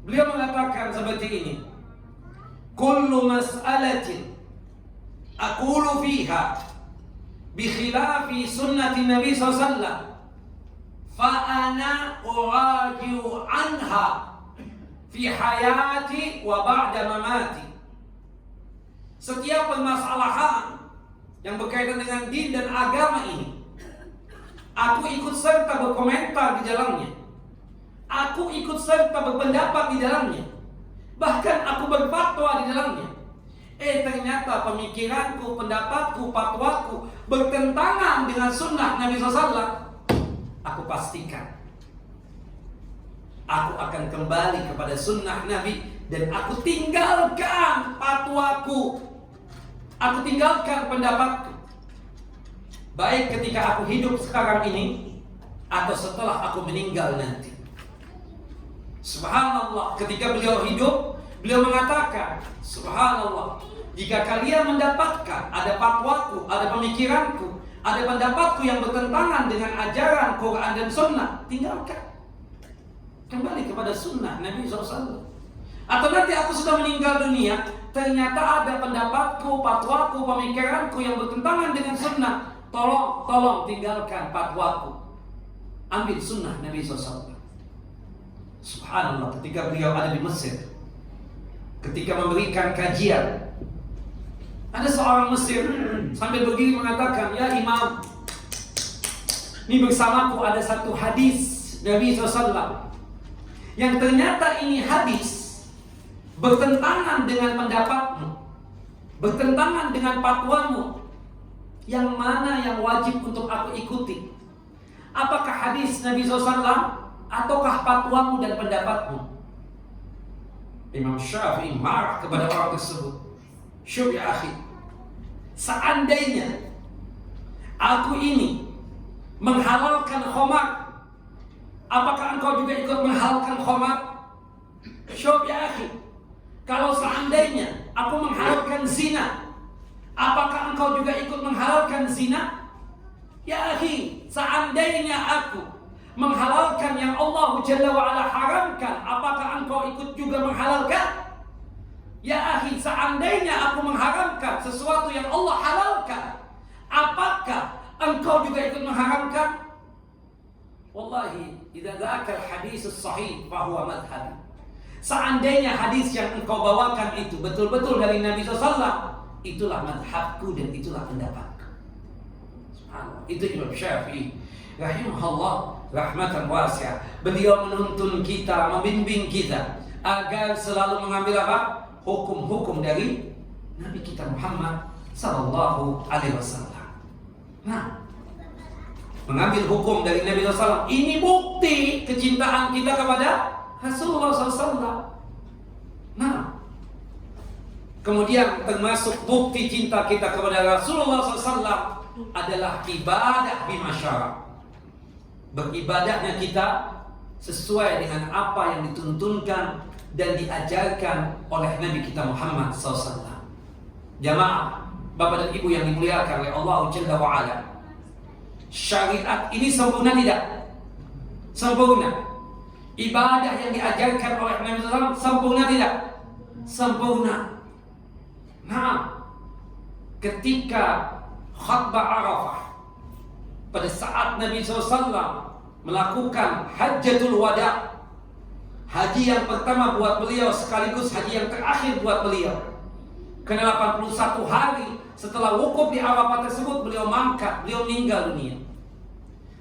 Beliau mengatakan seperti ini. Kullu mas'alatin aqulu fiha bi khilafi sunnati Nabi SAW fa ana uraji'u anha fi hayati wa ba'da mamati. Setiap permasalahan yang berkaitan dengan din dan agama ini, aku ikut serta berkomentar di dalamnya. Aku ikut serta berpendapat di dalamnya. Bahkan aku berfatwa di dalamnya. Ternyata pemikiranku, pendapatku, fatwaku bertentangan dengan sunnah Nabi SAW. Aku pastikan aku akan kembali kepada sunnah Nabi dan aku tinggalkan fatwaku, aku tinggalkan pendapatku, baik ketika aku hidup sekarang ini atau setelah aku meninggal nanti. Subhanallah, ketika beliau hidup, beliau mengatakan, subhanallah, jika kalian mendapatkan ada fatwaku, ada pemikiranku, ada pendapatku yang bertentangan dengan ajaran Quran dan Sunnah, tinggalkan. Kembali kepada sunnah Nabi SAW. Atau nanti aku sudah meninggal dunia, ternyata ada pendapatku, fatwaku, pemikiranku yang bertentangan dengan sunnah, tolong tinggalkan fatwaku, ambil sunnah Nabi SAW. Subhanallah, ketika beliau ada di Mesir, ketika memberikan kajian, ada seorang Mesir sambil berdiri mengatakan, ya Imam, ini bersamaku ada satu hadis Nabi SAW yang ternyata ini hadis bertentangan dengan pendapatmu, bertentangan dengan fatwamu. Yang mana yang wajib untuk aku ikuti? Apakah hadis Nabi SAW ataukah fatwamu dan pendapatmu? Imam Syafi'i marah kepada orang tersebut. Syub ya akhi, seandainya aku ini menghalalkan khamar, apakah engkau juga ikut menghalalkan khamar? Syub ya akhi, kalau seandainya aku menghalalkan zina, apakah engkau juga ikut menghalalkan zina? Ya akhi, seandainya aku menghalalkan yang Allah Jalla wa'ala haramkan, apakah engkau ikut juga menghalalkan? Ya akhi, seandainya aku mengharamkan sesuatu yang Allah halalkan, apakah engkau juga ikut mengharamkan? Wallahi, idza dzakal hadis sahih fahuwa madhhabi. Seandainya hadis yang engkau bawakan itu betul-betul dari Nabi SAW, itulah madhabku dan itulah pendapatku. Subhanallah. Itu Imam Syafi'i rahimahullah rahmatan wasi'ah. Beliau menuntun kita, membimbing kita agar selalu mengambil apa? Hukum-hukum dari Nabi kita Muhammad sallallahu alaihi wasallam. Nah, mengambil hukum dari Nabi SAW ini bukti kecintaan kita kepada Rasulullah SAW. Nah, kemudian termasuk bukti cinta kita kepada Rasulullah SAW adalah ibadah bimasyara. Beribadahnya kita sesuai dengan apa yang dituntunkan dan diajarkan oleh Nabi kita Muhammad SAW. Jamaah, Bapak dan Ibu yang dimuliakan oleh Allah Jalla wa'ala, Syariat ini sempurna tidak? Sempurna. Ibadah yang diajarkan oleh Nabi SAW sempurna tidak? Sempurna. Nah, ketika khutbah Arafah, pada saat Nabi SAW melakukan Hajjatul Wada, haji yang pertama buat beliau sekaligus haji yang terakhir buat beliau, karena 81 hari setelah wukuf di Arafah tersebut beliau mangkat, beliau meninggal dunia.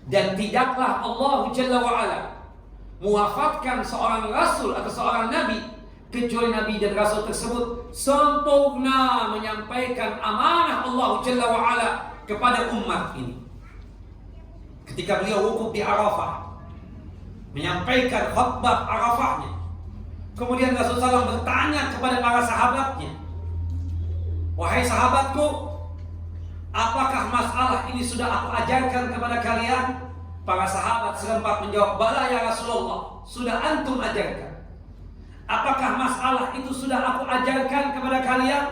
Dan tidaklah Allah Jalla wa'ala mewafatkan seorang Rasul atau seorang Nabi kecuali Nabi dan Rasul tersebut sempurna menyampaikan amanah Allah Jalla wa'ala kepada umat ini. Ketika beliau wukuf di Arafah, menyampaikan khutbah Arafahnya, kemudian Rasulullah SAW bertanya kepada para sahabatnya, "Wahai sahabatku, apakah masalah ini sudah aku ajarkan kepada kalian?" Para sahabat serempak menjawab, "Bala ya Rasulullah, sudah antum ajarkan." "Apakah masalah itu sudah aku ajarkan kepada kalian?"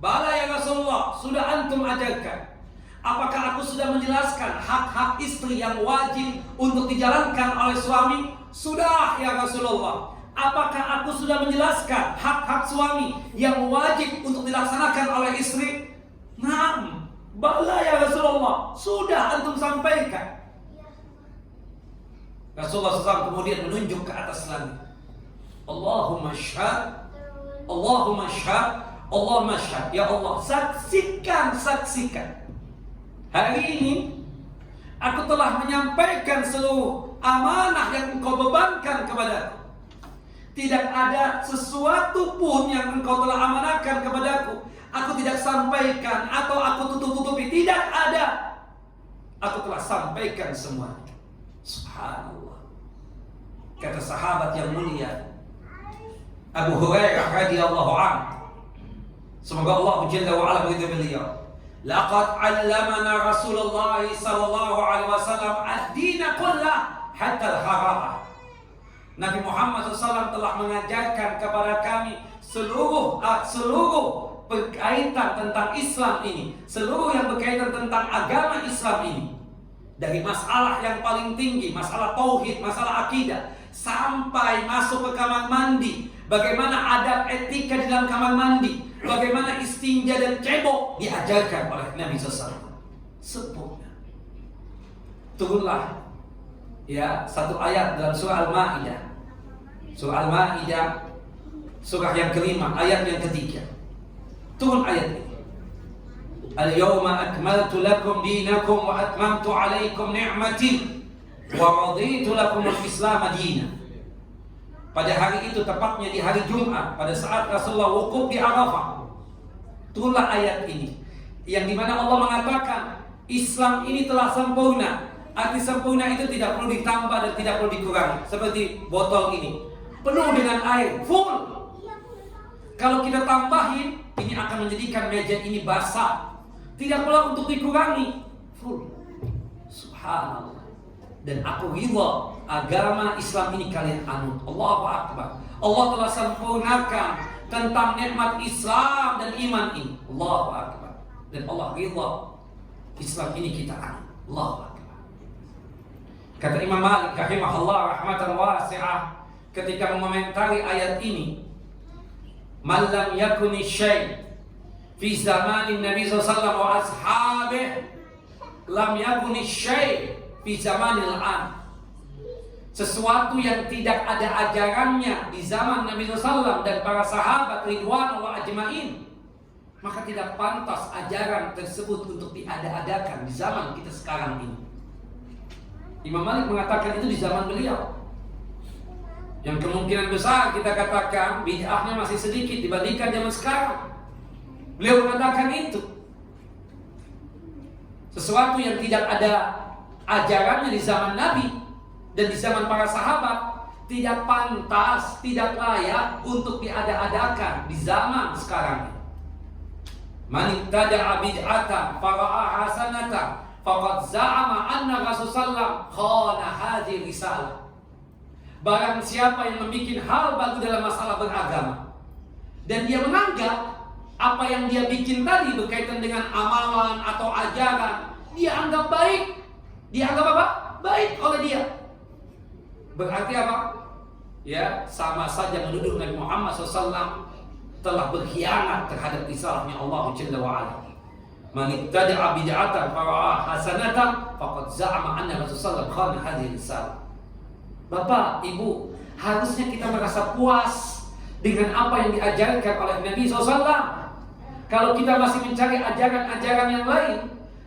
"Bala ya Rasulullah, sudah antum ajarkan." "Apakah aku sudah menjelaskan hak-hak istri yang wajib untuk dijalankan oleh suami?" "Sudah ya Rasulullah." "Apakah aku sudah menjelaskan hak-hak suami yang wajib untuk dilaksanakan oleh istri?" "Naam." "Bala ya Rasulullah, sudah antum sampaikan." Rasulullah SAW kemudian menunjuk ke atas langit. "Allahumma syahad, Allahumma syahad, Allahumma syahad." Ya Allah, saksikan, saksikan. Hari ini aku telah menyampaikan seluruh amanah yang engkau bebankan kepadaku. Tidak ada sesuatu pun yang engkau telah amanahkan kepadaku aku tidak sampaikan atau aku tutup-tutupi. Tidak ada. Aku telah sampaikan semuanya. Subhanallah. Kata sahabat yang mulia Abu Hurairah radhiyallahu anhu, semoga Allah Jalla wa ala beridho beliau, "Laqad 'allamana Rasulullah sallallahu alaihi wasallam ad-din kullah hatta al-hara'ah." Nabi Muhammad SAW telah mengajarkan kepada kami seluruh berkaitan tentang Islam ini, seluruh yang berkaitan tentang agama Islam ini, dari masalah yang paling tinggi, masalah tauhid, masalah akidah, sampai masuk ke kamar mandi, bagaimana adab etika di dalam kamar mandi, bagaimana istinja dan cebok diajarkan oleh Nabi SAW. Sempurna. Turunlah ya satu ayat dalam surah Al-Maidah. Surah Al-Maidah, surah yang kelima, ayat yang ketiga. Turun ayat ini. "Al-yawma akmaltu lakum dinakum wa atmamtu alaikum ni'mati wa raditu lakum al-Islam dinan." Pada hari itu, tepatnya di hari Jumat, pada saat Rasulullah wukuf di Arafah, turunlah ayat ini, yang dimana Allah mengatakan Islam ini telah sempurna. Arti sempurna itu tidak perlu ditambah dan tidak perlu dikurangi. Seperti botol ini, penuh dengan air, full. Kalau kita tambahin, ini akan menjadikan meja ini basah. Tidak pula untuk dikurangi, full. Subhanallah. Dan aku ridha agama Islam ini kalian anut. Allahu Akbar. Allah telah sempurnakan tentang nikmat Islam dan iman ini. Allahu Akbar. Dan Allah ridha Islam ini kita anut. Allahu Akbar. Kata Imam Malik rahimahullah rahmatan wasi'ah ketika mengomentari ayat ini, "Man lam yakuni syai' fi zamanin Nabi SAW wa ashabih lam yakuni syai' fi zamanil an." Sesuatu yang tidak ada ajarannya di zaman Nabi SAW dan para sahabat ridwanullah ajmain, maka tidak pantas ajaran tersebut untuk diada-adakan di zaman kita sekarang ini. Imam Malik mengatakan itu di zaman beliau, yang kemungkinan besar kita katakan bid'ahnya masih sedikit dibandingkan zaman sekarang. Beliau mengatakan itu sesuatu yang tidak ada ajarannya di zaman Nabi dan di zaman para sahabat, tidak pantas, tidak layak untuk diada-adakan di zaman sekarang ini. Man ittada'a bid'atan fara'a hasanatan faqad za'ama anna Rasulullah khana hadhihi risalah. Barang siapa yang membuat hal baru dalam masalah beragama dan dia menganggap apa yang dia bikin tadi berkaitan dengan amalan atau ajaran, dia anggap baik, dianggap apa? Baik oleh dia. Berarti apa? Ya, sama saja menuduh Nabi Muhammad SAW telah berkhianat terhadap risalahnya Allah Jalla wa'ala. Man ibtada'a bid'atan fara'a hasanatan faqad za'ama anna Rasulullah khana hadhihi risalah. Bapak, Ibu, harusnya kita merasa puas dengan apa yang diajarkan oleh Nabi SAW. Kalau kita masih mencari ajaran-ajaran yang lain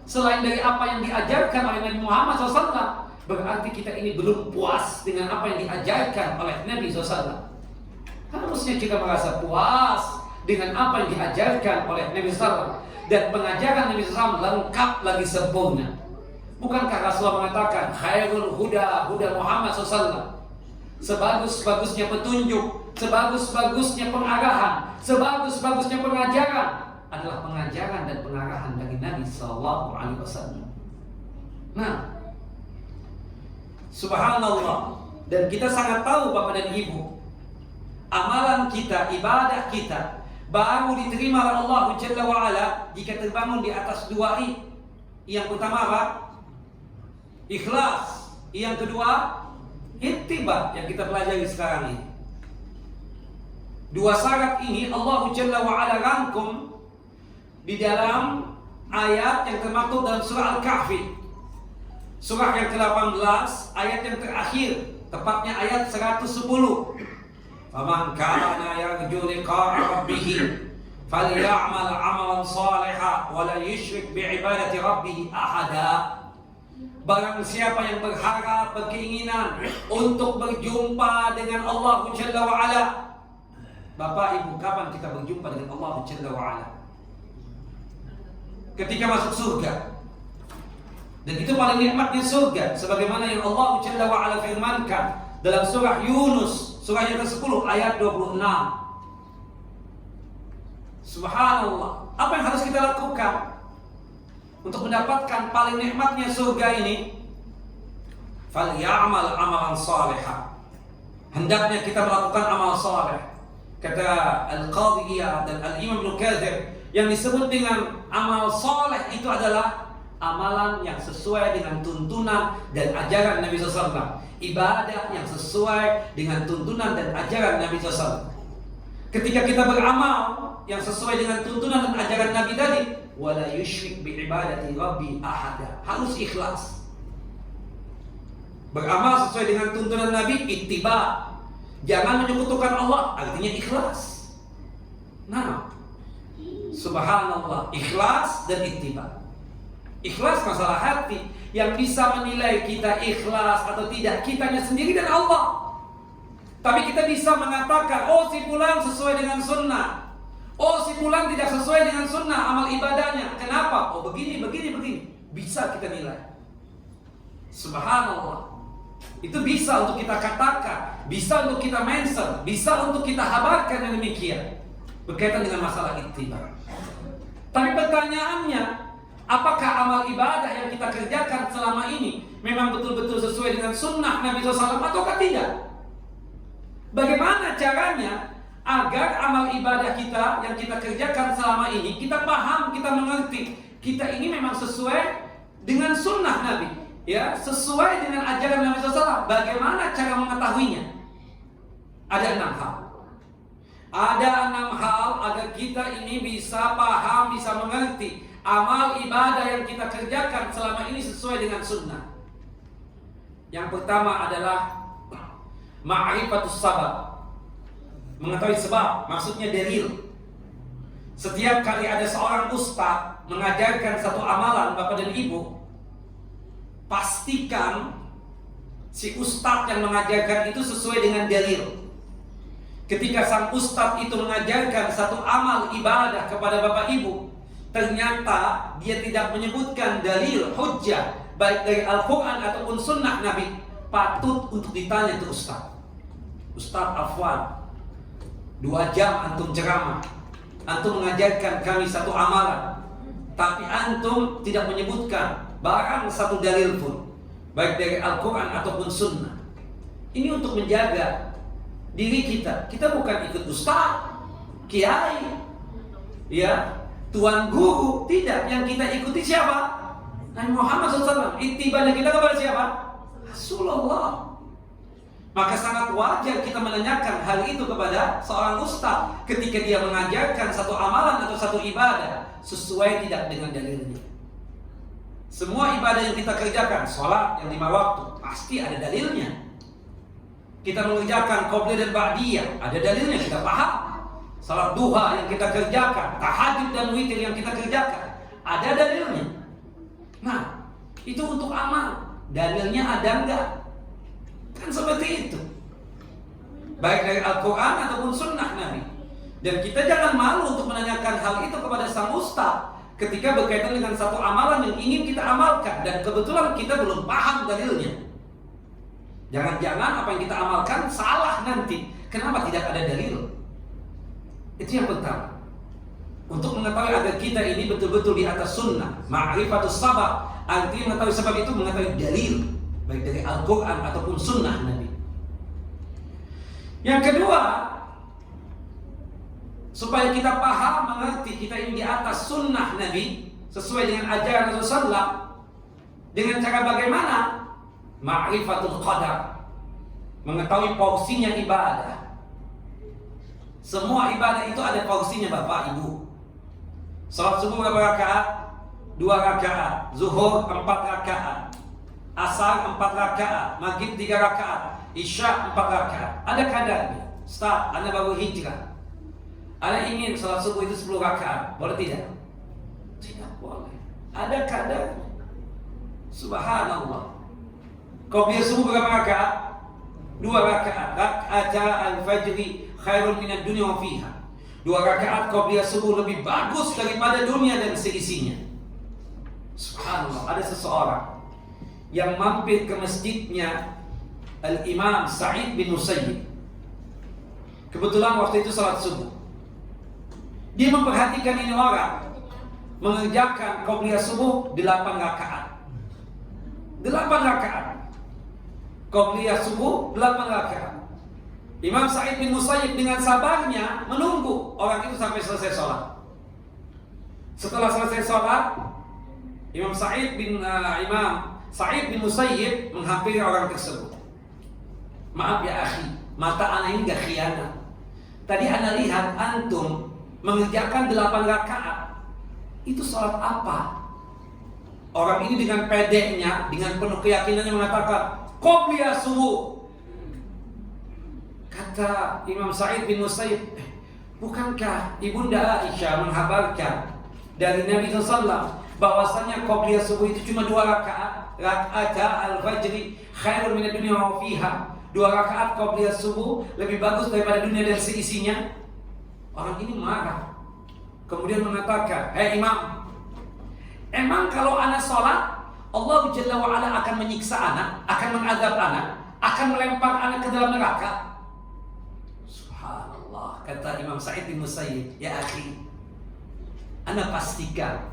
selain dari apa yang diajarkan oleh Nabi Muhammad SAW, berarti kita ini belum puas dengan apa yang diajarkan oleh Nabi SAW. Harusnya kita merasa puas dengan apa yang diajarkan oleh Nabi SAW. Dan pengajaran Nabi SAW lengkap lagi sempurna. Bukankah Rasulullah mengatakan khairul huda huda Muhammad SAW? Sebagus-bagusnya petunjuk, sebagus-bagusnya pengarahan, sebagus-bagusnya pengajaran adalah pengajaran dan pengarahan dari Nabi SAW. Nah, subhanallah. Dan kita sangat tahu Bapak dan Ibu, amalan kita, ibadah kita baru diterima oleh Allah Jalla wa'ala jika terbangun di atas dua I. Yang pertama apa? Ikhlas. Yang kedua, ittiba yang kita pelajari sekarang ini. Dua syarat ini Allah Jalla wa'ala rangkum di dalam ayat yang termaktub dalam surah Al-Kahfi. Surah yang ke-18, ayat yang terakhir, tepatnya ayat 110. Faman kana yarju liqa'a rabbih faly'amal 'amalan shalihan wa la yusyrik bi'ibadati rabbih ahada. Barang siapa yang berharap, berkeinginan untuk berjumpa dengan Allah Jalla wa'ala. Bapak Ibu, kapan kita berjumpa dengan Allah Jalla wa'ala? Ketika masuk surga. Dan itu paling nikmatnya surga, sebagaimana yang Allah Jalla wa'ala firmankan dalam surah Yunus, surah yang ke-10 ayat 26. Subhanallah. Apa yang harus kita lakukan untuk mendapatkan paling nikmatnya surga ini? Faly'amal 'amalan shalihan. Hendaknya kita melakukan amal saleh. Kata Al-Qadhi Iyad dan Al-Imam Ibnu Katsir, yang disebut dengan amal saleh itu adalah amalan yang sesuai dengan tuntunan dan ajaran Nabi SAW. Ibadah yang sesuai dengan tuntunan dan ajaran Nabi SAW. Ketika kita beramal yang sesuai dengan tuntunan dan ajaran Nabi tadi, wala yusyrik bi'ibadati rabbi ahada, harus ikhlas. Beramal sesuai dengan tuntunan Nabi, ittiba, jangan menyekutukan Allah, artinya ikhlas. Nah, subhanallah, ikhlas dan ittiba. Ikhlas masalah hati, yang bisa menilai kita ikhlas atau tidak kitanya sendiri dan Allah. Tapi kita bisa mengatakan, oh si fulan sesuai dengan sunnah, oh si fulan tidak sesuai dengan sunnah amal ibadahnya. Kenapa? Oh begini. Bisa kita nilai. Subhanallah. Itu bisa untuk kita katakan, bisa untuk kita mention, bisa untuk kita habarkan yang demikian berkaitan dengan masalah ittiba. Tapi pertanyaannya, apakah amal ibadah yang kita kerjakan selama ini memang betul-betul sesuai dengan sunnah Nabi SAW ataukah tidak? Bagaimana caranya agar amal ibadah kita yang kita kerjakan selama ini, kita paham, kita mengerti, kita ini memang sesuai dengan sunnah Nabi, ya, sesuai dengan ajaran Nabi SAW. Bagaimana cara mengetahuinya? Ada 6 hal. Ada 6 hal agar kita ini bisa paham, bisa mengerti amal ibadah yang kita kerjakan selama ini sesuai dengan sunnah. Yang pertama adalah ma'rifatus sabab, mengetahui sebab, maksudnya dalil. Setiap kali ada seorang ustaz mengajarkan satu amalan, Bapak dan Ibu, pastikan si ustaz yang mengajarkan itu sesuai dengan dalil. Ketika sang ustaz itu mengajarkan satu amal ibadah kepada Bapak Ibu, ternyata dia tidak menyebutkan dalil, hujjah, baik dari Al-Quran ataupun sunnah Nabi, patut untuk ditanya ke ustaz. Ustaz afwan, 2 jam antum ceramah, antum mengajarkan kami satu amalan, tapi antum tidak menyebutkan barang satu dalil pun, baik dari Al-Quran ataupun sunnah. Ini untuk menjaga diri kita. Kita bukan ikut ustaz, kiai, ya, tuan guru, tidak. Yang kita ikuti siapa? Nabi Muhammad SAW. Itibanya kita kepada siapa? Rasulullah. Maka sangat wajar kita menanyakan hal itu kepada seorang ustaz ketika dia mengajarkan satu amalan atau satu ibadah sesuai tidak dengan dalilnya. Semua ibadah yang kita kerjakan, sholat yang 5 waktu, pasti ada dalilnya. Kita mengerjakan qobliyah dan ba'diyah, ada dalilnya, kita paham. Salat duha yang kita kerjakan, tahajud dan witir yang kita kerjakan, ada dalilnya. Nah, itu untuk amal, dalilnya ada enggak? Kan seperti itu. Baik dari Al-Quran ataupun sunnah Nabi. Dan kita jangan malu untuk menanyakan hal itu kepada sang ustaz ketika berkaitan dengan satu amalan yang ingin kita amalkan dan kebetulan kita belum paham dalilnya. Jangan-jangan apa yang kita amalkan salah nanti. Kenapa tidak ada dalil? Itu yang pertama. Untuk mengetahui agar kita ini betul-betul di atas sunnah, ma'rifatus sabab, artinya mengetahui sebab itu mengetahui dalil, baik dari Al-Quran ataupun sunnah Nabi. Yang kedua, supaya kita paham, mengerti kita ini di atas sunnah Nabi sesuai dengan ajaran Rasulullah, dengan cara bagaimana? Ma'rifatul qadar, mengetahui porsinya ibadah. Semua ibadah itu ada porsinya Bapak Ibu. Salat subuh berapa rakaat? 2 rakaat. Zuhur 4 rakaat. Asar 4 rakaat. Maghrib 3 rakaat. Isya 4 rakaat. Ada kadarnya. Start, Anda baru hijrah. Anda ingin salat subuh itu 10 rakaat. Boleh tidak? Tidak boleh. Ada kadarnya. Subhanallah. Qobliyah subuh berapa rakaat? 2 rakaat. Raka'ata al-fajri khairun minad dunya wa fiha. 2 rakaat qobliyah subuh lebih bagus daripada dunia dan seisinya. Subhanallah, ada seseorang yang mampir ke masjidnya Al-Imam Sa'id bin Musayyib. Kebetulan waktu itu salat subuh. Dia memperhatikan ini orang mengerjakan qobliyah subuh 8 rakaat. 8 rakaat. Qobliyah subuh 8 rakaat. Imam Sa'id bin Musayyib dengan sabarnya menunggu orang itu sampai selesai sholat. Setelah selesai sholat, Imam Sa'id bin Musayyib menghampiri orang tersebut. Maaf ya akhi, mata anak ini gak khianat. Tadi anak lihat antum mengerjakan 8 rakaat. Itu sholat apa? Orang ini dengan pedeknya, dengan penuh keyakinannya mengatakan qobliyah subuh. Kata Imam Sa'id bin Musayyib, bukankah Ibunda Aisyah menghabarkan dari Nabi SAW bahwasanya qobliyah subuh itu cuma 2 rakaat, raka'ata al-fajri khairun minad dunya wa fiha. 2 rakaat qobliyah subuh lebih bagus daripada dunia dan seisinya. Orang ini marah. Kemudian mengatakan, "Hei Imam, emang kalau anak sholat Allah Jalla wa'ala akan menyiksa anak, akan mengazab anak, akan melempar anak ke dalam neraka?" Subhanallah, kata Imam Sa'id bin Musayyib, ya akhi, ana pastikan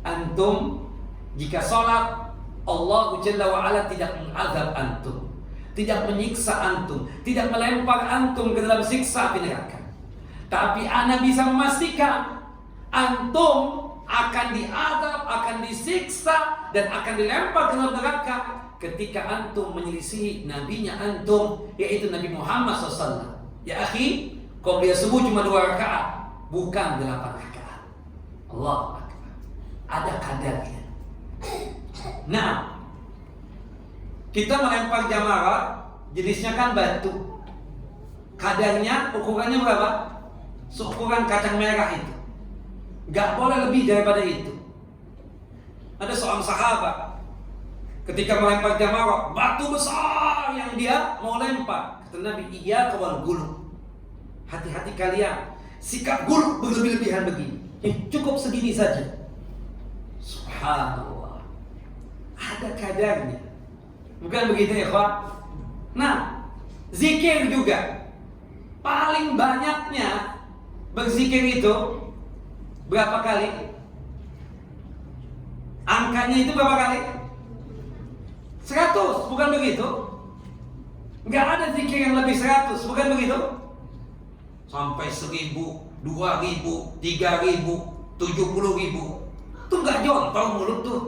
antum jika sholat Allah Jalla wa'ala tidak mengazab antum, tidak menyiksa antum, tidak melempar antum ke dalam siksa api neraka. Tapi ana bisa memastikan antum akan diazab, akan disiksa, dan akan dilempar ke dalam neraka ketika antum menyelisihi nabinya antum, yaitu Nabi Muhammad SAW. Ya akhi, qobliyah subuh cuma 2 rakaat, bukan 8 rakaat. Allah Akbar. Ada kadarnya. Nah, kita melempar jamarat, jenisnya kan batu. Kadarnya, ukurannya berapa? Seukuran kacang merah itu. Gak boleh lebih daripada itu. Ada seorang sahabat ketika melempar jamarat, batu besar yang dia mau lempar, kata Nabi, iya kawal guluk. Hati-hati kalian, sikap guluk berlebih-lebihan begini. Cukup segini saja. Subhanallah, ada kadarnya. Bukan begitu ya Pak? Nah, zikir juga. Paling banyaknya berzikir itu berapa kali? Angkanya itu berapa kali? 100, bukan begitu? Enggak ada zikir yang lebih 100, bukan begitu? Sampai 1000, 2000, 3000, 70.000. Itu enggak jontong mulut tuh.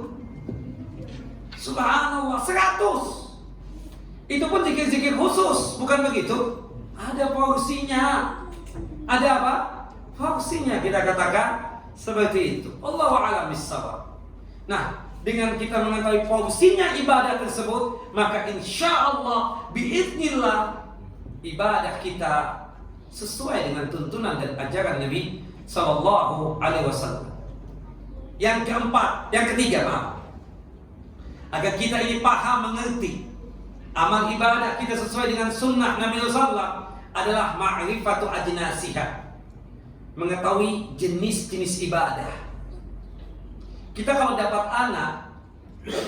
Subhanallah, 100. Itu pun zikir-zikir khusus, bukan begitu? Ada porsinya. Ada apa? Porsinya, kita katakan seperti itu. Allahu a'lam bissawab. Nah, dengan kita mengetahui porsinya ibadah tersebut, maka insya Allah biiznillah ibadah kita sesuai dengan tuntunan dan ajaran Nabi Sallallahu Alaihi Wasallam. Yang keempat, yang ketiga, maaf, agar kita ini paham mengerti amal ibadah kita sesuai dengan sunnah Nabi Sallallahu adalah ma'rifatu ajnasiha, mengetahui jenis-jenis ibadah. Kita kalau dapat anak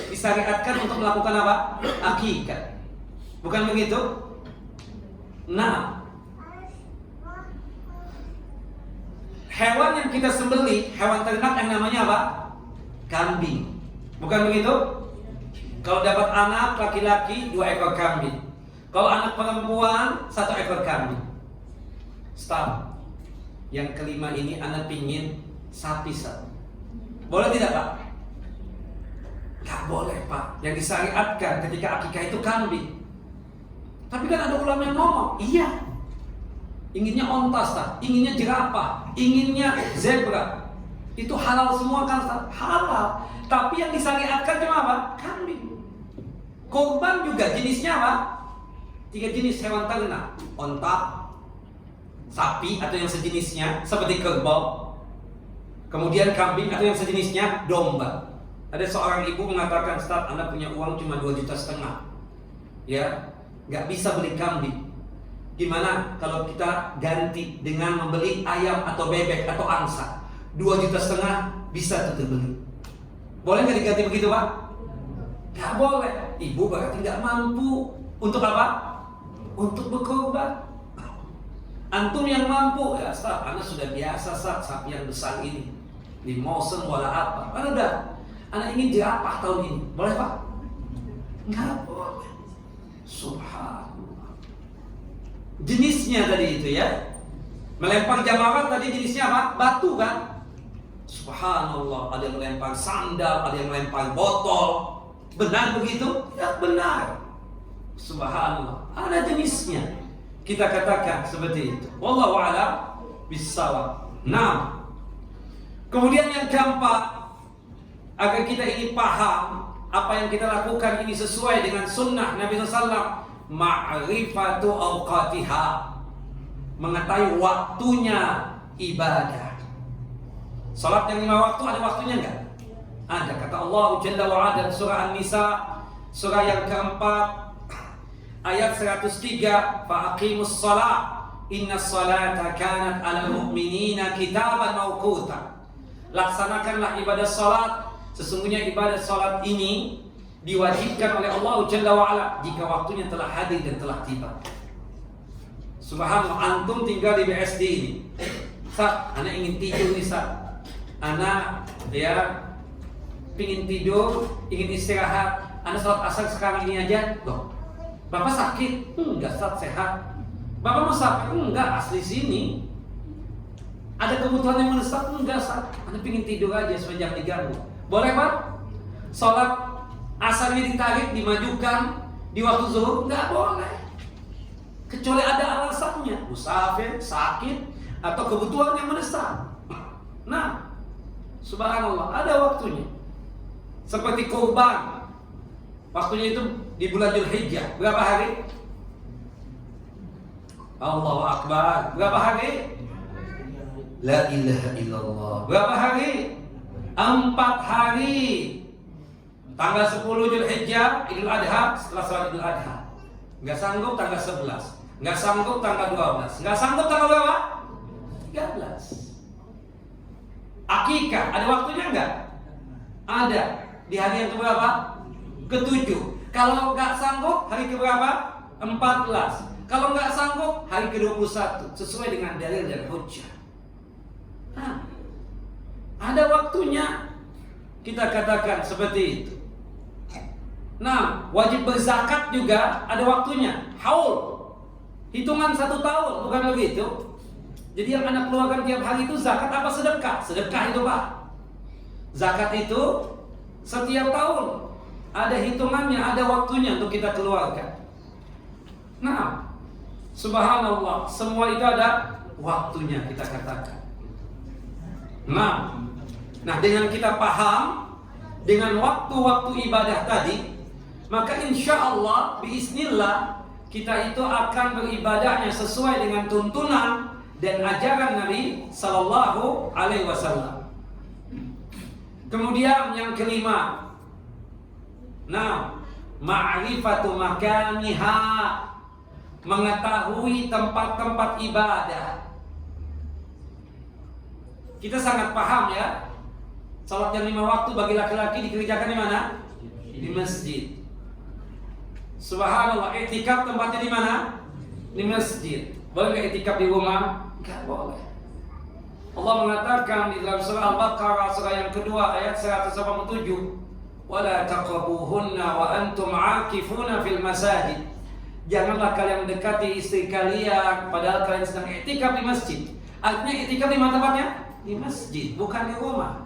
disyariatkan untuk melakukan apa? Akikah, bukan begitu? Nah, hewan yang kita sembelih, hewan ternak yang namanya apa? Kambing, bukan begitu? Kalau dapat anak laki-laki 2 ekor kambing, kalau anak perempuan 1 ekor kambing. Stop. Yang kelima ini anak pingin sapi 1. Boleh tidak, Pak? Gak boleh, Pak. Yang disyariatkan ketika akikah itu kambing. Tapi kan ada ulama yang ngomong, iya, inginnya onta, Ustaz, inginnya jerapah, inginnya zebra, itu halal semua kan, Ustaz? Halal. Tapi yang disyariatkan cuma apa? Kambing. Korban juga jenisnya apa? 3 jenis hewan ternak: onta, sapi atau yang sejenisnya seperti kerbau, kemudian kambing atau yang sejenisnya domba. Ada seorang ibu mengatakan, Ustaz, Anda punya uang cuma 2,5 juta, ya, nggak bisa beli kambing. Gimana kalau kita ganti dengan membeli ayam atau bebek atau angsa? 2,5 juta bisa tuh terbeli. Boleh nggak diganti begitu, Pak? Nggak boleh. Ibu berarti nggak mampu. Untuk apa? Untuk berkorban. Antum yang mampu, ya Ustaz, Anda sudah biasa, Ustaz, sapi yang besar ini, limosen wala apa. Mana udah? Anda ingin jerapah tahun ini, boleh, Pak? Nggak boleh. Subhanallah. Jenisnya tadi itu ya, melempar jamarat tadi jenisnya apa? Batu kan? Subhanallah. Ada yang melempar sandal, ada yang melempar botol. Benar begitu? Ya benar. Subhanallah. Ada jenisnya. Kita katakan seperti itu. Wallahu a'lam bissawab. Nah, kemudian yang keempat, agar kita ini paham apa yang kita lakukan ini sesuai dengan sunnah Nabi SAW, ma'rifatu awqatiha, mengetahui waktunya ibadah. Salat yang 5 waktu ada waktunya enggak? Ada. Kata Allah Jalla wa'ala surah An-Nisa, surah yang keempat, ayat 103, fa'aqimus salat innas salata kanat 'alal mu'minina kitaban mawquta. Laksanakanlah ibadah salat, sesungguhnya ibadah salat ini diwajibkan oleh Allah Jalla wa'ala jika waktunya telah hadir dan telah tiba. Subhanallah, antum tinggal di BSD ini. Ustaz, anak ingin tidur nih, Ustaz. Anak ya pingin tidur, ingin istirahat. Anak sholat asar sekarang ini aja. Loh, Bapak sakit? Enggak, Ustaz, sehat. Bapak mau sakit? Enggak, asli sini. Ada kebutuhan yang mendesak? Enggak, Ustaz. Anak pingin tidur aja supaya jangan diganggu. Boleh, Pak? Sholat asarnya ditarik, dimajukan di waktu zuhur? Enggak boleh. Kecuali ada alasannya, musafir, sakit, atau kebutuhan yang mendesak. Nah, subhanallah, ada waktunya. Seperti kurban, waktunya itu di bulan Dzulhijjah. Berapa hari? Allahu Akbar. Berapa hari? La ilaha illallah. Berapa hari? 4 hari. Tanggal 10 Dzulhijjah, Idul Adha, setelah sholat Idul Adha. Nggak sanggup tanggal 11, nggak sanggup tanggal 12, nggak sanggup tanggal berapa? 13. Akikah, ada waktunya nggak? Ada. Di hari yang keberapa? Ke-7. Kalau nggak sanggup, hari keberapa? 14. Kalau nggak sanggup, hari ke-21. Sesuai dengan dalil dan hujjah. Nah, ada waktunya. Kita katakan seperti itu. Nah, wajib berzakat juga ada waktunya. Haul. Hitungan 1 tahun, bukan begitu? Jadi yang anak keluarkan tiap hari itu zakat apa sedekah? Sedekah itu, Pak. Zakat itu setiap tahun ada hitungannya, ada waktunya untuk kita keluarkan. Nah, subhanallah, semua itu ada waktunya kita katakan. Nah, dengan kita paham dengan waktu-waktu ibadah tadi, maka insya Allah, biiznillah, kita itu akan beribadahnya sesuai dengan tuntunan dan ajaran Nabi Sallallahu Alaihi Wasallam. Kemudian yang kelima, nah, ma'rifatu makaniha, mengetahui tempat-tempat ibadah. Kita sangat paham ya, salat yang 5 waktu bagi laki-laki dikerjakan di mana? Di masjid. Subhanallah, i'tikaf tempatnya di mana? Di masjid. Boleh nggak i'tikaf di rumah? Nggak boleh. Allah mengatakan di dalam surah Al-Baqarah surah yang kedua ayat 187, "Wala taqrabuhunna wa antum 'akifuna fil masajid." Janganlah kalian mendekati istri kalian padahal kalian sedang i'tikaf di masjid. Artinya i'tikaf di mana tempatnya? Di masjid, bukan di rumah.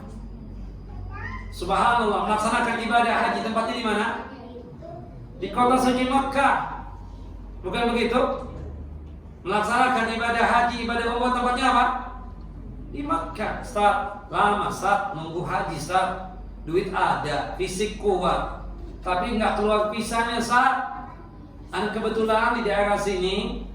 Subhanallah, melaksanakan ibadah haji tempatnya di mana? Di kota suci Makkah. Bukan begitu? Melaksanakan ibadah haji, ibadah umrah tempatnya apa? Di Makkah. Ustaz, lama Ustaz, nunggu haji Ustaz. Duit ada, fisik kuat, tapi nggak keluar pisahnya Ustaz. Dan kebetulan di daerah sini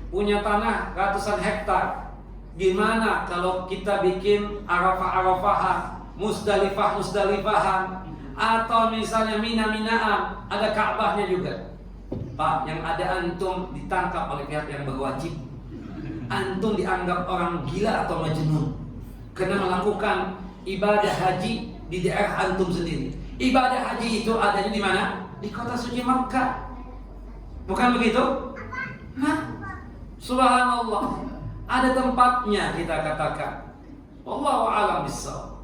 punya tanah ratusan hektar. Gimana kalau kita bikin Arafah-Arafahan, Musdalifah-Musdalifahan, atau misalnya Mina-Minaan, ada Ka'bahnya juga. Pak, yang ada antum ditangkap oleh pihak yang berwajib. Antum dianggap orang gila atau majnun karena melakukan ibadah haji di daerah antum sendiri. Ibadah haji itu adanya di mana? Di kota suci Makkah. Bukan begitu? Nah, subhanallah, ada tempatnya kita katakan. Wallahu a'lam bishawab.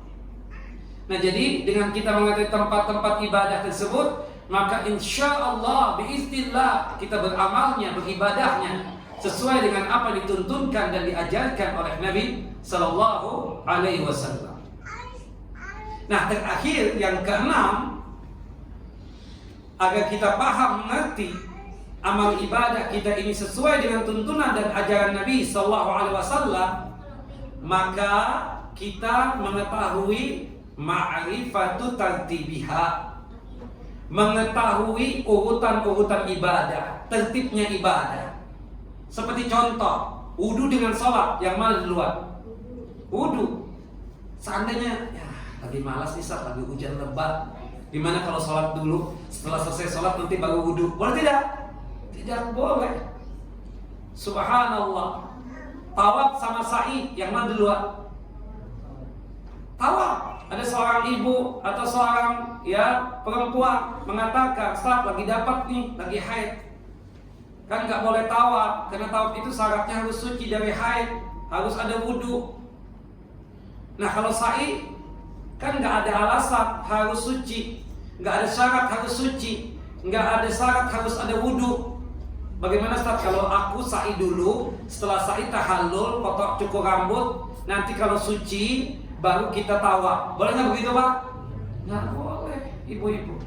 Nah, jadi dengan kita mengetahui tempat-tempat ibadah tersebut, maka insya Allah biiznillah kita beramalnya, beribadahnya sesuai dengan apa yang dituntunkan dan diajarkan oleh Nabi Sallallahu Alaihi Wasallam. Nah, terakhir yang keenam, agar kita paham mengerti amal ibadah kita ini sesuai dengan tuntunan dan ajaran Nabi Sallallahu Alaihi Wasallam, maka kita mengetahui ma'rifatu tartibiha, mengetahui urutan-urutan ibadah, tertibnya ibadah. Seperti contoh, wudu dengan sholat, yang mana duluan? Wudu. Seandainya ya, lagi malas nih saat lagi hujan lebat, dimana kalau sholat dulu, setelah selesai sholat nanti baru wudu, boleh tidak? Tidak boleh. Subhanallah. Tawaf sama sa'i, yang mana duluan? Tawaf. Ada seorang ibu atau seorang perempuan mengatakan, "Ustaz, lagi dapat nih, lagi haid." Kan nggak boleh tawaf, karena tawaf itu syaratnya harus suci dari haid, harus ada wudu. Nah, kalau sa'i kan nggak ada alasan harus suci, nggak ada syarat harus suci, nggak ada syarat harus ada wudu. Bagaimana Ustaz kalau aku sa'i dulu, setelah sa'i tahallul, potong cukur rambut, nanti kalau suci baru kita tawaf. Boleh nggak begitu Pak? Nggak boleh, ibu-ibu.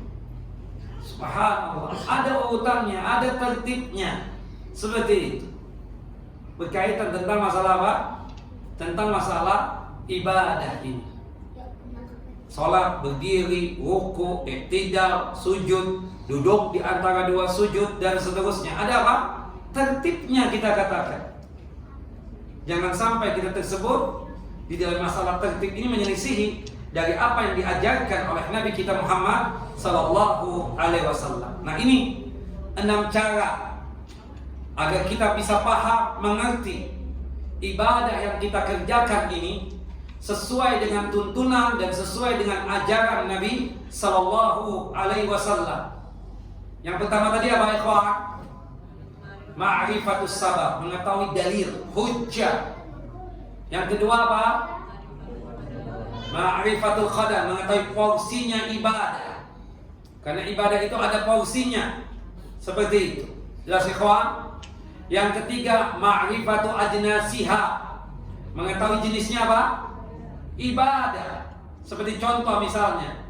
Subhanallah, ada urutannya, ada tertibnya. Seperti itu. Berkaitan tentang masalah apa? Tentang masalah ibadah ini. Salat, berdiri, ruku, i'tidal, sujud, duduk di antara dua sujud dan seterusnya. Ada apa? Tertibnya kita katakan. Jangan sampai kita tersebut di dalam masalah tertib ini menyelisihi dari apa yang diajarkan oleh Nabi kita Muhammad Sallallahu Alaihi Wasallam. Nah, ini 6 cara agar kita bisa paham, mengerti ibadah yang kita kerjakan ini sesuai dengan tuntunan dan sesuai dengan ajaran Nabi Sallallahu Alaihi Wasallam. Yang pertama tadi apa, ikhwan? Ma'rifatus sabab, mengetahui dalil, hujjah. Yang kedua apa? Ma'rifatul qadar, mengetahui porsinya ibadah. Karena ibadah itu ada porsinya. Seperti itu. Jelas ikhwan? Yang ketiga, ma'rifatu ajnasiha, mengetahui jenisnya apa? Ibadah. Seperti contoh misalnya,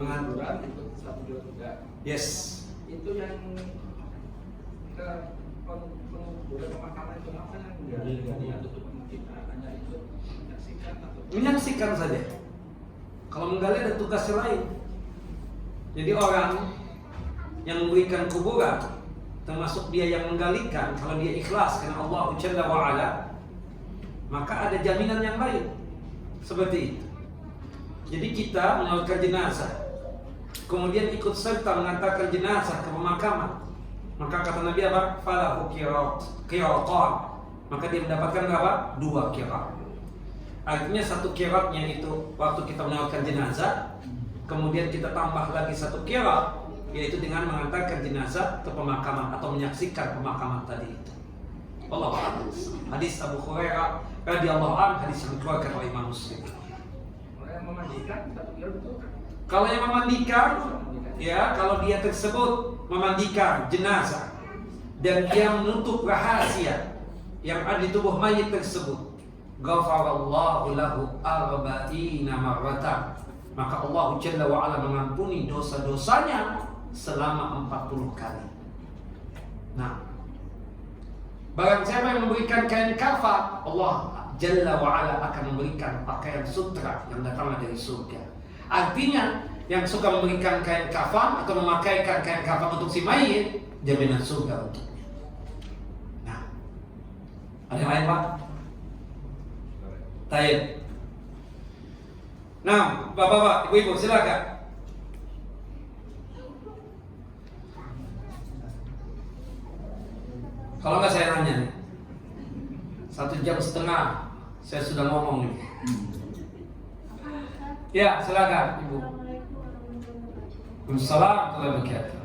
pengaturan itu satu dua tiga. Yes. Itu yang ke penguburan pemakaman itu apa yang diatur kita hanya itu menyaksikan atau Menyaksikan saja. Kalau menggali ada tugas yang lain. Jadi orang yang memberikan kuburan, termasuk dia yang menggalikan, kalau dia ikhlas karena Allah Jalla wa Ala, maka ada jaminan yang lain. Seperti itu. Jadi kita menyaksikan jenazah, kemudian ikut serta mengantarkan jenazah ke pemakaman, maka kata Nabi apa? Falahu qiratan. Maka dia mendapatkan berapa? 2 qirat. Artinya 1 qiratnya itu waktu kita menyaksikan jenazah, kemudian kita tambah lagi 1 qirat, yaitu dengan mengantarkan jenazah ke pemakaman atau menyaksikan pemakaman tadi itu. Wallahu a'lam. Hadis Abu Hurairah radhiyallahu anhu, hadis yang dikeluarkan oleh Imam Muslim. orang yang memandikan satu kira betul kan? Kalau yang memandikan, ya kalau dia tersebut memandikan jenazah dan dia menutup rahasia yang ada di tubuh mayit tersebut, ghafarallahu lahu arba'ina marratan, maka Allah Jalla wa Ala mengampuni dosa-dosanya selama 40 kali. Nah, barang siapa yang memberikan kain kafan, Allah Jalla wa Ala akan memberikan pakaian sutra yang datang dari surga. Artinya, yang suka memberikan kain kafan atau memakaikan kain kafan untuk si mayit, jaminan surga untuknya. Nah, ada yang lain Pak? Taib. Nah, bapak-bapak, ibu-ibu silakan. Kalau nggak saya nanya nih, 1,5 jam saya sudah ngomong nih. Ya, silakan ibu. Waalaikumsalam warahmatullahi wabarakatuh.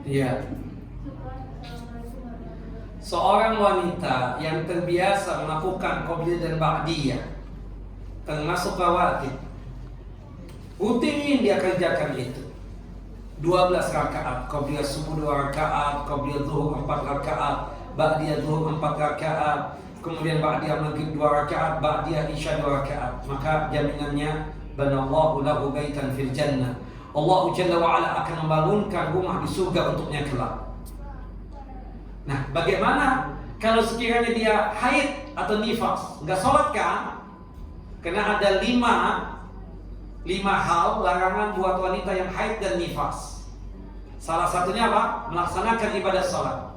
Iya. Seorang wanita yang terbiasa melakukan qobliyah dan ba'diyah, termasuk rawatib, rutin dia kerjakan itu. 12 rakaat, qobliyah subuh 2 rakaat, qobliyah zuhur 4 rakaat, ba'diyah zuhur 4 rakaat, kemudian ba'diyah maghrib 2 rakaat, ba'diyah isya 2 rakaat, maka jaminannya banallahu lahu baitan fil jannah. Allah Jalla wa Ala akan membangunkan rumah di surga untuknya kelak. Nah, bagaimana kalau sekiranya dia haid atau nifas, nggak sholat kan? Karena ada 5 hal larangan buat wanita yang haid dan nifas. Salah satunya apa? Melaksanakan ibadah sholat.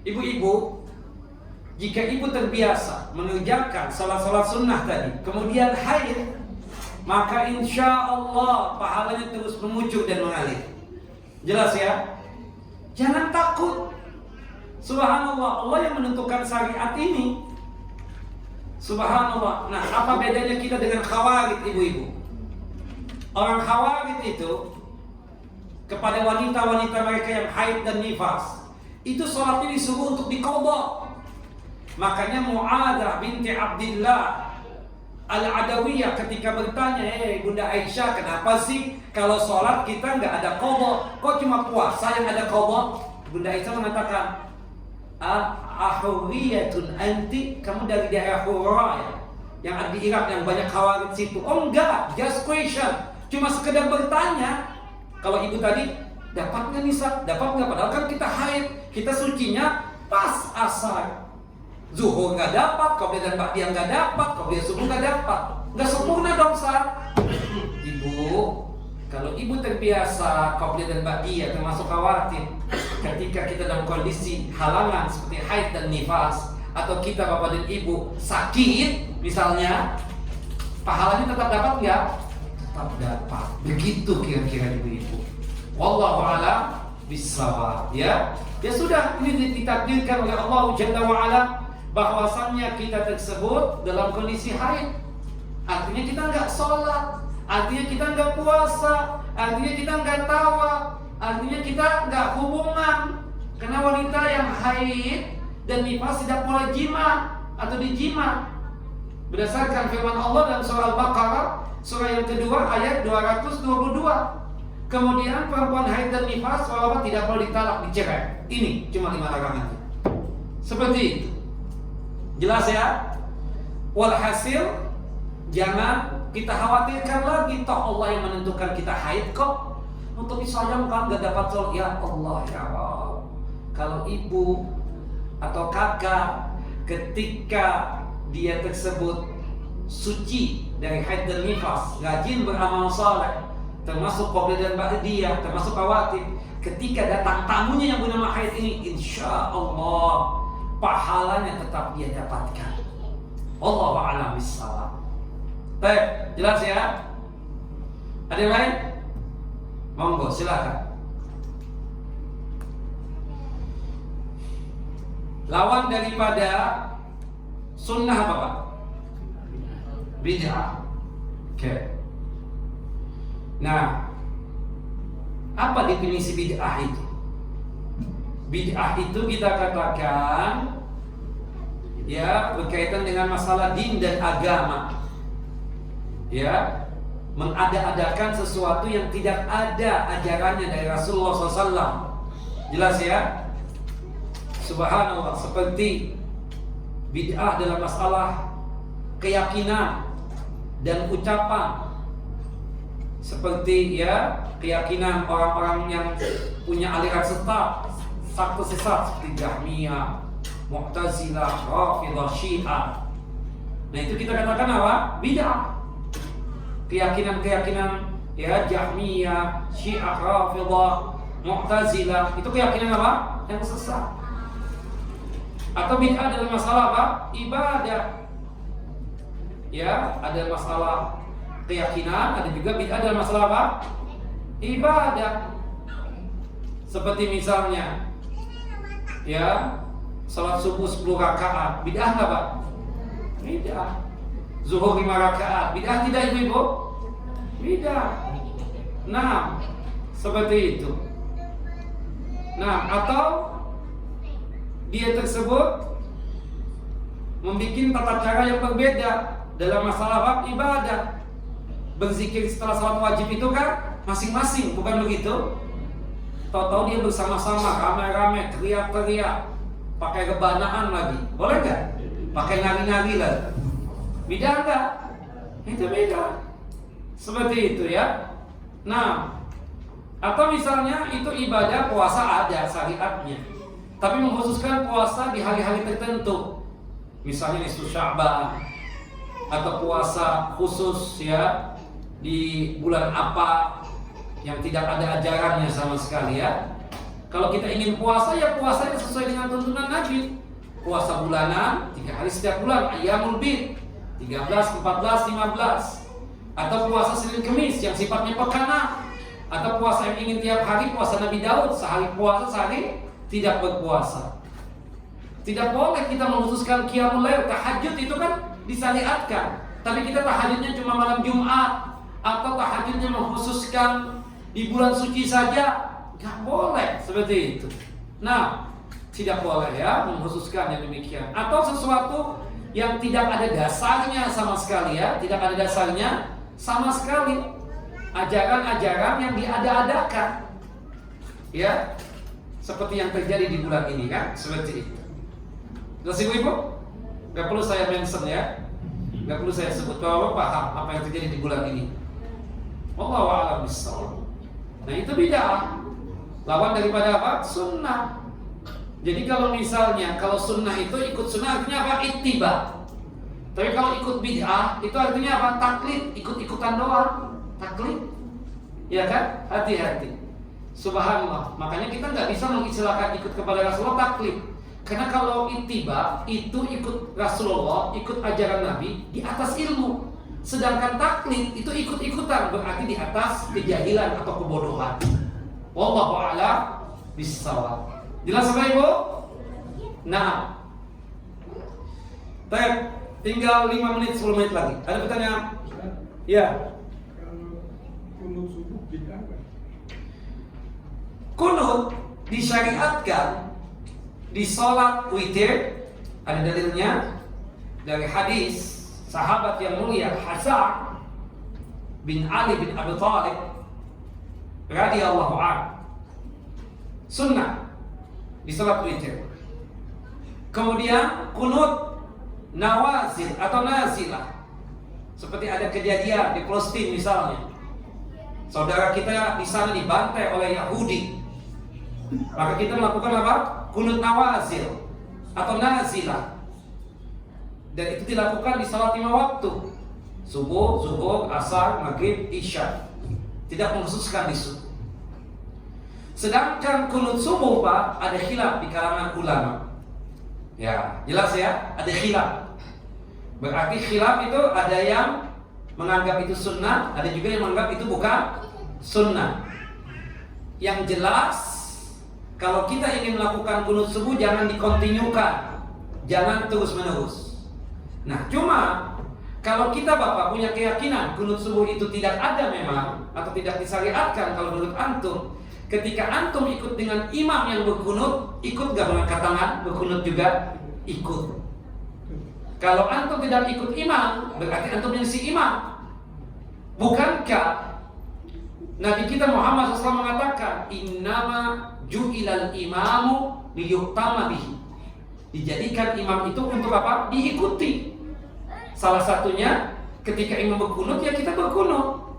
Ibu-ibu, jika ibu terbiasa mengerjakan sholat-sholat sunnah tadi, kemudian haid, maka insya Allah pahalanya terus mengucur dan mengalir. Jelas ya? Jangan takut. Subhanallah, Allah yang menentukan syariat ini. Subhanallah. Nah, apa bedanya kita dengan khawarij, ibu-ibu? Orang khawarij itu kepada wanita-wanita mereka yang haid dan nifas, itu sholatnya disuruh untuk diqadha. Makanya Mu'adzah binti Abdillah Al-Adawiyah ketika bertanya, Bunda Aisyah, kenapa sih kalau sholat kita nggak ada qadha? Kok cuma puasa yang ada qadha? Bunda Aisyah mengatakan, ahuriyatun anti, kamu dari daerah Hura ya, yang ada di Irak yang banyak khawarij situ. Oh enggak, just question, cuma sekedar bertanya. Kalau ibu tadi dapat nggak nisa, dapat nggak? Padahal kan kita haid, kita sucinya pas asar. Zuhur nggak dapat, qobliyah dan ba'diyah nggak dapat, qobliyah subuh nggak dapat, nggak sempurna dong Ustaz. Ibu, kalau ibu terbiasa qobliyah dan ba'diyah termasuk khawatir, ketika kita dalam kondisi halangan seperti haid dan nifas, atau kita bapak dan ibu sakit misalnya, pahalanya tetap dapat nggak? Tetap dapat. Begitu kira-kira ibu-ibu. Wallahu a'lam bishawab. Ya sudah, ini ditakdirkan oleh Allah Jalla wa Ala bahwasannya kita tersebut dalam kondisi haid, artinya kita nggak sholat, artinya kita nggak puasa, artinya kita nggak tawaf, artinya kita nggak hubungan. Karena haid dan nifas tidak boleh jima atau dijima. Berdasarkan firman Allah dalam surah Al-Baqarah surah yang kedua ayat 222. Kemudian perempuan haid dan nifas walaupun tidak boleh ditalak, dicerai. Ini cuma 5 larangan. Seperti itu. Jelas ya? Walhasil jangan kita khawatirkan lagi, toh Allah yang menentukan kita haid kok. Untuk disayangkan gak dapat sholat, ya Allah ya Allah. Kalau ibu atau kakak ketika dia tersebut suci dari haid dan nifas, rajin beramal saleh, termasuk qobliyah dan ba'diyah, termasuk rawatib, ketika datang tamunya yang bernama haid ini, insya Allah pahalanya tetap dia dapatkan. Allahu a'lam bishawab. Baik, jelas ya? Ada yang lain? Monggo, silakan. Lawan daripada sunnah apa Pak? Bid'ah. Oke. Nah, apa definisi bid'ah itu? Bid'ah itu kita katakan ya berkaitan dengan masalah din dan agama. Ya, mengada-adakan sesuatu yang tidak ada ajarannya dari Rasulullah SAW. Jelas ya? Subhanallah, seperti bid'ah dalam masalah keyakinan dan ucapan, seperti ya keyakinan orang-orang yang punya aliran sesat seperti Jahmiyah, Mu'tazilah, Rafidah, Syiah. Nah itu kita katakan apa? Bid'ah. Keyakinan-keyakinan ya Jahmiyah, Syiah, Rafidah, Mu'tazilah, itu keyakinan apa? Yang sesat. Atau bid'ah dalam masalah apa? Ibadah. Ya, ada masalah keyakinan, ada juga bid'ah dalam masalah apa? Ibadah. Seperti misalnya ya, salat subuh 10 rakaat, bid'ah enggak Pak? Bid'ah. Zuhur 5 rakaat, bid'ah tidak Ibu? Bid'ah. Nah, seperti itu. Nah, atau dia tersebut membuat tata cara yang berbeda dalam masalah apa? Ibadah. Berzikir setelah salat wajib itu kan masing-masing, bukan begitu? Tahu-tahu dia bersama-sama, ramai-ramai, teriak-teriak, pakai rebanaan lagi, boleh nggak? Pakai nari-nari lagi. Beda enggak? Itu beda. Seperti itu ya. Nah, atau misalnya itu ibadah puasa ada syariatnya, tapi mengkhususkan puasa di hari-hari tertentu. Misalnya nisfu Sya'ban, atau puasa khusus ya di bulan apa yang tidak ada ajarannya sama sekali ya. Kalau kita ingin puasa ya puasanya sesuai dengan tuntunan Nabi. Puasa bulanan 3 hari setiap bulan, Ayyamul Bid 13, 14, 15. Atau puasa Senin Kemis yang sifatnya pekanan. Atau puasa yang ingin tiap hari, puasa Nabi Daud, sehari puasa, sehari tidak berpuasa. Tidak boleh kita memutuskan qiyamul lail, tahajud itu kan disyariatkan. Tapi kita tahajudnya cuma malam Jumat, atau tahajudnya mengkhususkan di bulan suci saja, nggak boleh seperti itu. Nah, tidak boleh ya mengkhususkan yang demikian. Atau sesuatu yang tidak ada dasarnya sama sekali ya, tidak ada dasarnya sama sekali. Ajaran-ajaran yang diada-adakan, ya, seperti yang terjadi di bulan ini kan, seperti itu. Terus ibu, nggak perlu saya mention ya, nggak perlu saya sebut, bahwa paham apa yang terjadi di bulan ini. Wallahu a'lam bishawab. Nah itu bid'ah. Lawan daripada apa? Sunnah. Jadi kalau misalnya kalau sunnah itu ikut sunnah artinya apa? Ittiba. Tapi kalau ikut bid'ah itu artinya apa? Taklid, ikut-ikutan doang. Taklid. Ya kan? Hati-hati. Subhanallah. Makanya kita nggak bisa mengistilahkan ikut kepada Rasulullah taklid. Karena kalau ittiba itu ikut Rasulullah, ikut ajaran Nabi di atas ilmu. Sedangkan taklid itu ikut-ikutan, berarti di atas kejahilan atau kebodohan. Wallahu a'lam bishawab. Jelas Bapak Ibu? Nah, baik, tinggal 5 menit 10 menit lagi. Ada pertanyaan? Ya. Kalau kunut subuh bid'ah kan? Kunut disyariatkan di sholat witir ada dalilnya dari hadis sahabat yang mulia Hasan bin Ali bin Abi Thalib radhiyallahu anhu. Sunnah di sholat witir. Kemudian kunut nawazil atau nazilah. Seperti ada kejadian di Palestina misalnya, saudara kita di sana dibantai oleh Yahudi, maka kita melakukan apa? Kunut nawazil atau nazilah. Dan itu dilakukan di salat 5 waktu, subuh, zuhur, asar, maghrib, isya. Tidak mengkhususkan di subuh. Sedangkan kunut subuh Pak, ada khilaf di kalangan ulama. Ya, jelas ya, ada khilaf. Berarti khilaf itu ada yang menganggap itu sunnah, ada juga yang menganggap itu bukan sunnah. Yang jelas, kalau kita ingin melakukan kunut subuh jangan dikontinukan, jangan terus menerus. Nah, cuma kalau kita Bapak punya keyakinan kunut subuh itu tidak ada memang atau tidak disyariatkan, kalau menurut antum, ketika antum ikut dengan imam yang berkunut, ikut gak mengangkat tangan berkunut juga? Ikut. Kalau antum tidak ikut imam, berarti antum menjadi imam. Bukankah Nabi kita Muhammad SAW mengatakan, innama ju'ilal imamu liyuktama bihi. Dijadikan imam itu untuk apa? Diikuti. Salah satunya ketika imam berkunut ya kita berkunut.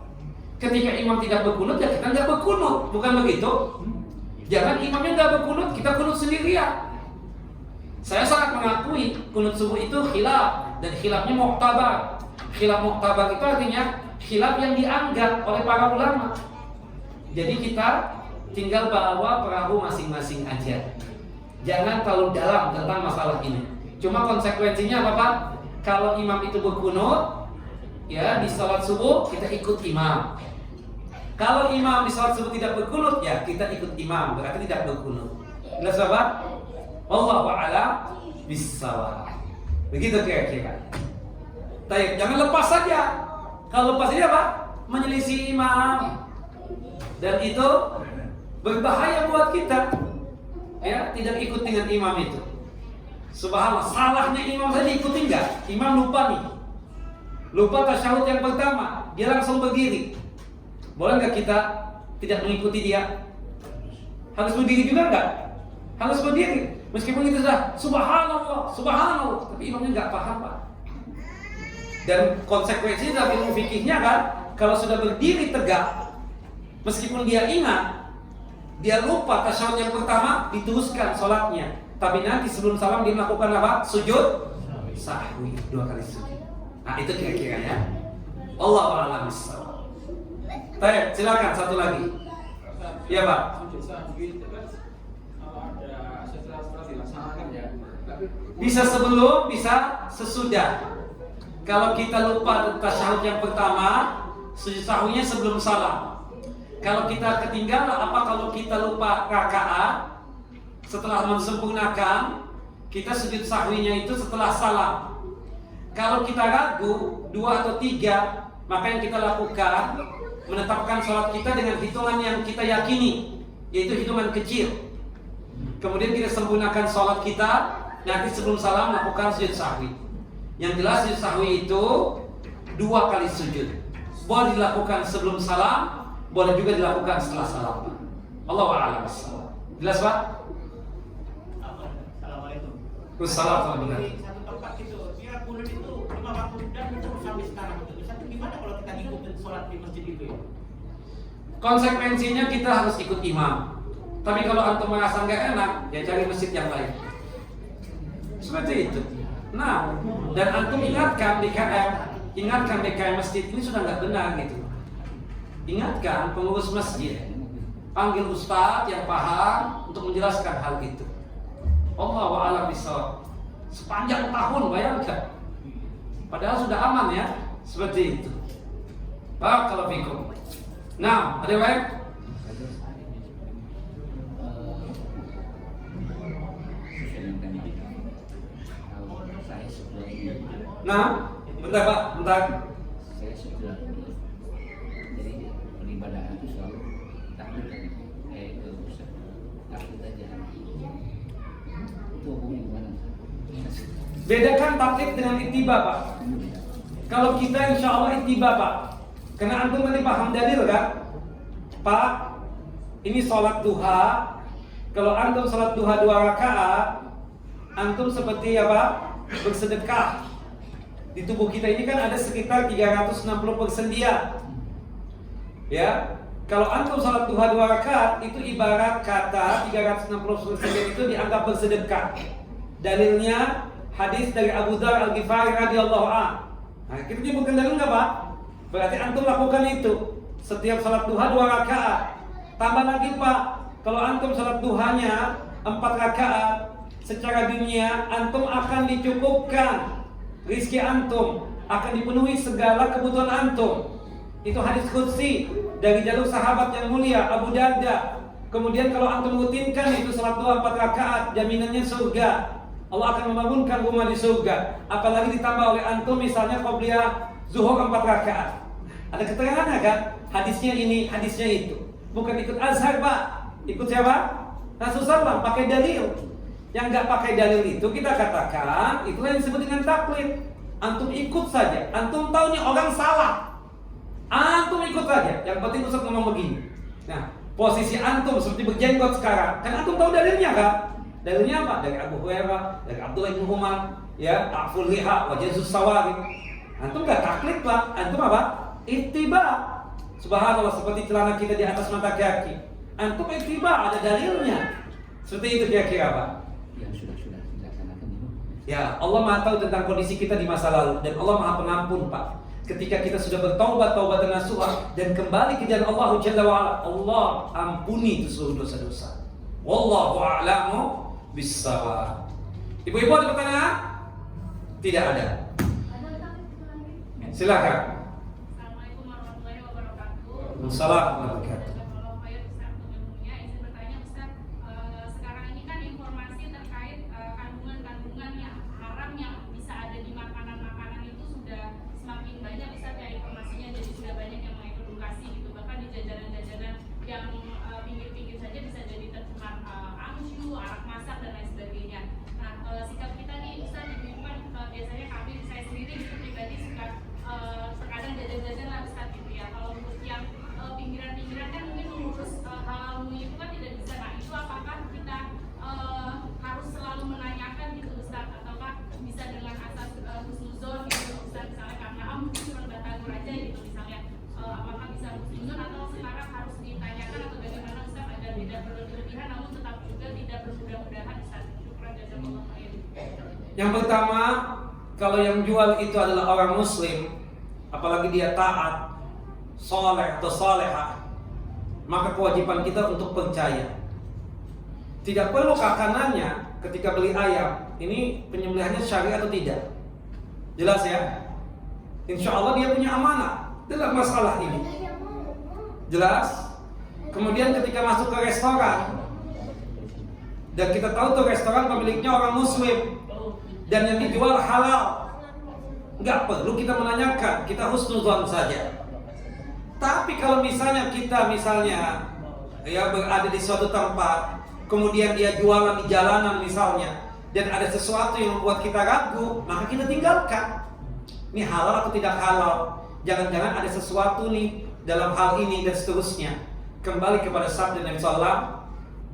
Ketika imam tidak berkunut ya kita tidak berkunut. Bukan begitu? Jangan imamnya tidak berkunut, kita kunut sendirian. Saya sangat mengakui kunut subuh itu khilaf, dan khilafnya mu'tabar. Khilaf mu'tabar itu artinya khilaf yang dianggap oleh para ulama. Jadi kita tinggal bawa perahu masing-masing aja. Jangan terlalu dalam tentang masalah ini. Cuma konsekuensinya apa Pak? Kalau imam itu berkunut, ya di salat subuh kita ikut imam. Kalau imam di salat subuh tidak berkunut, ya kita ikut imam, berarti tidak berkunut. Jelas Bapak? Wallahu a'lam bissawab. Begitu kira-kira. Baik, jangan lepas saja. Kalau lepas saja Pak, menyelisih imam. Dan itu berbahaya buat kita. Ya, tidak ikut dengan imam itu. Subhanallah, salahnya imam saja ikutin enggak? Imam lupa nih. Lupa tasyahud yang pertama, dia langsung berdiri. Boleh enggak kita tidak mengikuti dia? Harus berdiri juga enggak? Harus berdiri. Meskipun itu sudah subhanallah, subhanallah, tapi imamnya nggak paham Pak. Dan konsekuensi dalam ilmu fikihnya kan, kalau sudah berdiri tegak, meskipun dia ingat, dia lupa tasyahud yang pertama, diteruskan sholatnya. Tapi nanti sebelum salam dia melakukan apa? Sujud sahwi, 2 kali sujud. Nah itu kira-kira ya. Allahu a'lam bissawab. Baik, silakan satu lagi. Ya Pak. Bisa sebelum, bisa sesudah. Kalau kita lupa tasyahud yang pertama, sujud sahwinya sebelum salam. Kalau kita ketinggalan, apa kalau kita lupa rakaat, setelah mensempurnakan, kita sujud sahwinya itu setelah salam. Kalau kita ragu 2 atau 3, maka yang kita lakukan menetapkan sholat kita dengan hitungan yang kita yakini, yaitu hitungan kecil. Kemudian kita sempurnakan sholat kita. Nanti sebelum salam lakukan sujud sahwi. Yang jelas sujud sahwi itu 2 kali sujud. Boleh dilakukan sebelum salam, boleh juga dilakukan setelah salam. Allahu a'lam bissawab. Jelas Pak? Assalamualaikum. Wassalamualaikum. Di satu tempat itu, dia kunut itu 5 waktu dan itu sampai sekarang itu. Satu gimana kalau kita ngikutin sholat di masjid itu ya? Konsekuensinya kita harus ikut imam. Tapi kalau antum merasa nggak enak, ya cari masjid yang lain. Seperti itu. Nah, dan antum ingatkan DKM masjid ini sudah nggak benar gitu. Ingatkan pengurus masjid, panggil ustadz yang paham untuk menjelaskan hal itu. Allahu a'lam bissawab. Sepanjang tahun bayangkan. Padahal sudah aman ya, seperti itu. Barakallahu fikum. Nah, ada yang lain? Nah, bentar Pak, bentar. Saya sudah jadi beribadah itu selalu takut Ustaz, takut aja. Bedakan taklid dengan ittiba, Pak. Kalau kita insya Allah ittiba, Pak. Karena antum nanti paham dalil kan? Pak, ini sholat duha. Kalau antum sholat duha 2 rakaat, antum seperti apa? Bersedekah. Di tubuh kita ini kan ada sekitar 360 persendian. Ya, kalau antum sholat duha 2 rakaat, itu ibarat kata 360 persendian itu dianggap bersedekah. Dalilnya hadis dari Abu Dzar Al-Ghifari radhiyallahu anhu. Nah, kita nyebutkan dalil nggak, Pak? Berarti antum lakukan itu setiap sholat duha 2 rakaat. Tambah lagi, Pak, kalau antum sholat duhanya 4 rakaat, secara dunia antum akan dicukupkan, rizki antum akan dipenuhi segala kebutuhan antum. Itu hadis qudsi dari jalur sahabat yang mulia Abu Darda. Kemudian kalau antum rutinkan itu sholat duha 4 rakaat, jaminannya surga. Allah akan membangunkan rumah di surga. Apalagi ditambah oleh antum misalnya qobliyah zuhur 4 rakaat. Ada keterangannya kan? Hadisnya ini, hadisnya itu. Bukan ikut azhar, Pak. Ikut siapa? Rasulullah pakai dalil. Yang nggak pakai dalil itu kita katakan itulah yang disebut dengan taklid. Antum ikut saja. Antum tahu nih orang salah. Antum ikut saja. Yang penting Ustaz ngomong begini. Nah, posisi antum seperti berjenggot sekarang. Kan antum tahu dalilnya kan? Dalilnya apa? Dari Abu Hurairah, dari Abdullah bin Umar, ya, ta'ful liha wa jazus sawari. Antum nggak taklid, Pak. Antum apa? Ittiba. Subhanallah, seperti celana kita di atas mata kaki. Antum ittiba, ada dalilnya. Seperti itu kira-kira, Pak. Yang sudah dilaksanakan itu. Ya, Allah Maha tahu tentang kondisi kita di masa lalu dan Allah Maha Pengampun, Pak. Ketika kita sudah bertaubat, taubatan nasuha dan kembali ke jalan Allah Jalla wa Ala, Allah ampuni itu seluruh dosa-dosa. Wallahu a'lamu bis-shawab. Ibu-ibu ada pertanyaan? Tidak ada. Silakan. Assalamualaikum warahmatullahi wabarakatuh. Waalaikumsalam warahmatullahi wabarakatuh. Izin bertanya, Ustaz, sekarang ini kan informasi terkait kandungan-kandungan yang haram yang bisa ada di makanan-makanan itu sudah semakin banyak, Ustaz, ya, informasinya. Jadi sudah banyak yang mengedukasi gitu. Bahkan di jajanan-jajanan yang pinggir-pinggir saja bisa jadi tercemar amsyu, arak masak dan lain sebagainya. Nah, sikap kita nih, Ustaz, ibu-ibu kan biasanya kami, saya sendiri gitu pribadi suka terkadang jajan-jajan lah, Ustaz, gitu ya. Kalau untuk yang pinggiran-pinggiran kan mungkin mengurus halal itu kan tidak bisa. Nah, itu apakah kita harus selalu menanyakan gitu, Ustaz, ataukah bisa dengan asas husnuzon gitu, Ustaz, misalnya karena mungkin cuma batagor aja gitu misalnya, apakah bisa husnuzon atau sekarang harus ditanyakan atau bagaimana, Ustaz, agar tidak berlebihan namun tetap juga tidak bermudah-mudahan, Ustaz. Syukran jazakallahu khair. Yang pertama, kalau yang jual itu adalah orang muslim, apalagi dia taat, soleh atau solehah, maka kewajiban kita untuk percaya. Tidak perlu kakak nanya ketika beli ayam, ini penyembelihannya syar'i atau tidak. Jelas ya? Insya Allah dia punya amanah dalam masalah ini. Jelas? Kemudian ketika masuk ke restoran, dan kita tahu tuh restoran pemiliknya orang muslim dan yang dijual halal, nggak perlu kita menanyakan, kita husnuzon saja. Tapi kalau misalnya kita ya berada di suatu tempat, kemudian dia jualan di jalanan misalnya, dan ada sesuatu yang membuat kita ragu, maka kita tinggalkan. Ini halal atau tidak halal? Jangan-jangan ada sesuatu nih dalam hal ini dan seterusnya. Kembali kepada sabda Nabi SAW,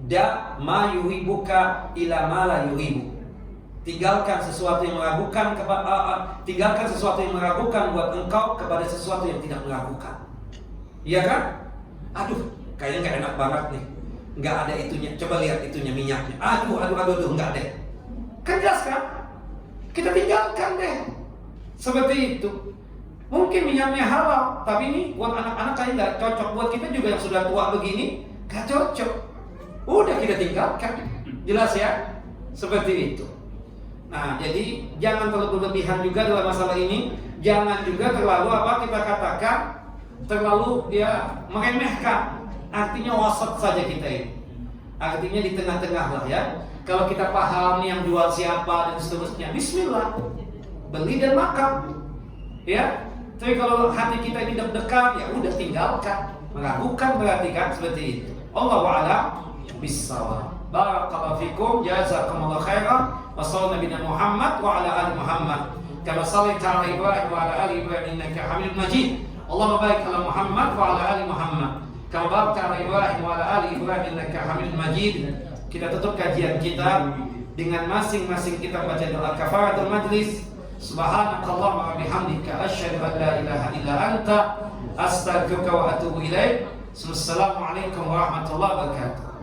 da ma yuhibuka ila ma la yuhibu. Tinggalkan sesuatu yang meragukan tinggalkan sesuatu yang meragukan buat engkau kepada sesuatu yang tidak meragukan. Iya kan? Aduh, kayaknya nggak enak banget nih. Nggak ada itunya. Coba lihat itunya, minyaknya. Aduh, nggak deh. Kan jelas kan? Kita tinggalkan deh. Seperti itu. Mungkin minyaknya halal, tapi ini buat anak-anak kayaknya nggak cocok. Buat kita juga yang sudah tua begini, nggak cocok. Udah kita tinggalkan. Jelas ya? Seperti itu. Nah, jadi jangan terlalu berlebihan juga dalam masalah ini. Jangan juga terlalu kita katakan terlalu meremehkan. Artinya wasat saja kita ini. Artinya di tengah-tengah lah ya. Kalau kita paham yang jual siapa dan seterusnya, bismillah, beli dan makan. Ya. Tapi kalau hati kita ini deg-degan, ya udah tinggalkan. Meragukan berarti kan seperti itu. Allahu a'lam bis-shawab. Barakallahu fikum, jazakumullah khairan. Wa sallallahu nabiyana Muhammad wa ala ali Muhammad. Kama shallaita ala Ibrahim wa ala ali Ibrahim innaka Hamidum Majid. Allahumma barik ala Muhammad wa ala ali Muhammad. Kama barakta ala Ibrahim wa ala ali Ibrahim innaka Hamidum Majid. Kita tutup kajian kita dengan masing-masing kita baca doa kafaratul majlis. Subhanakallahumma wa bihamdika asyhadu an la ilaha illa anta astaghfiruka wa atubu ilaik. Assalamualaikum warahmatullahi wabarakatuh.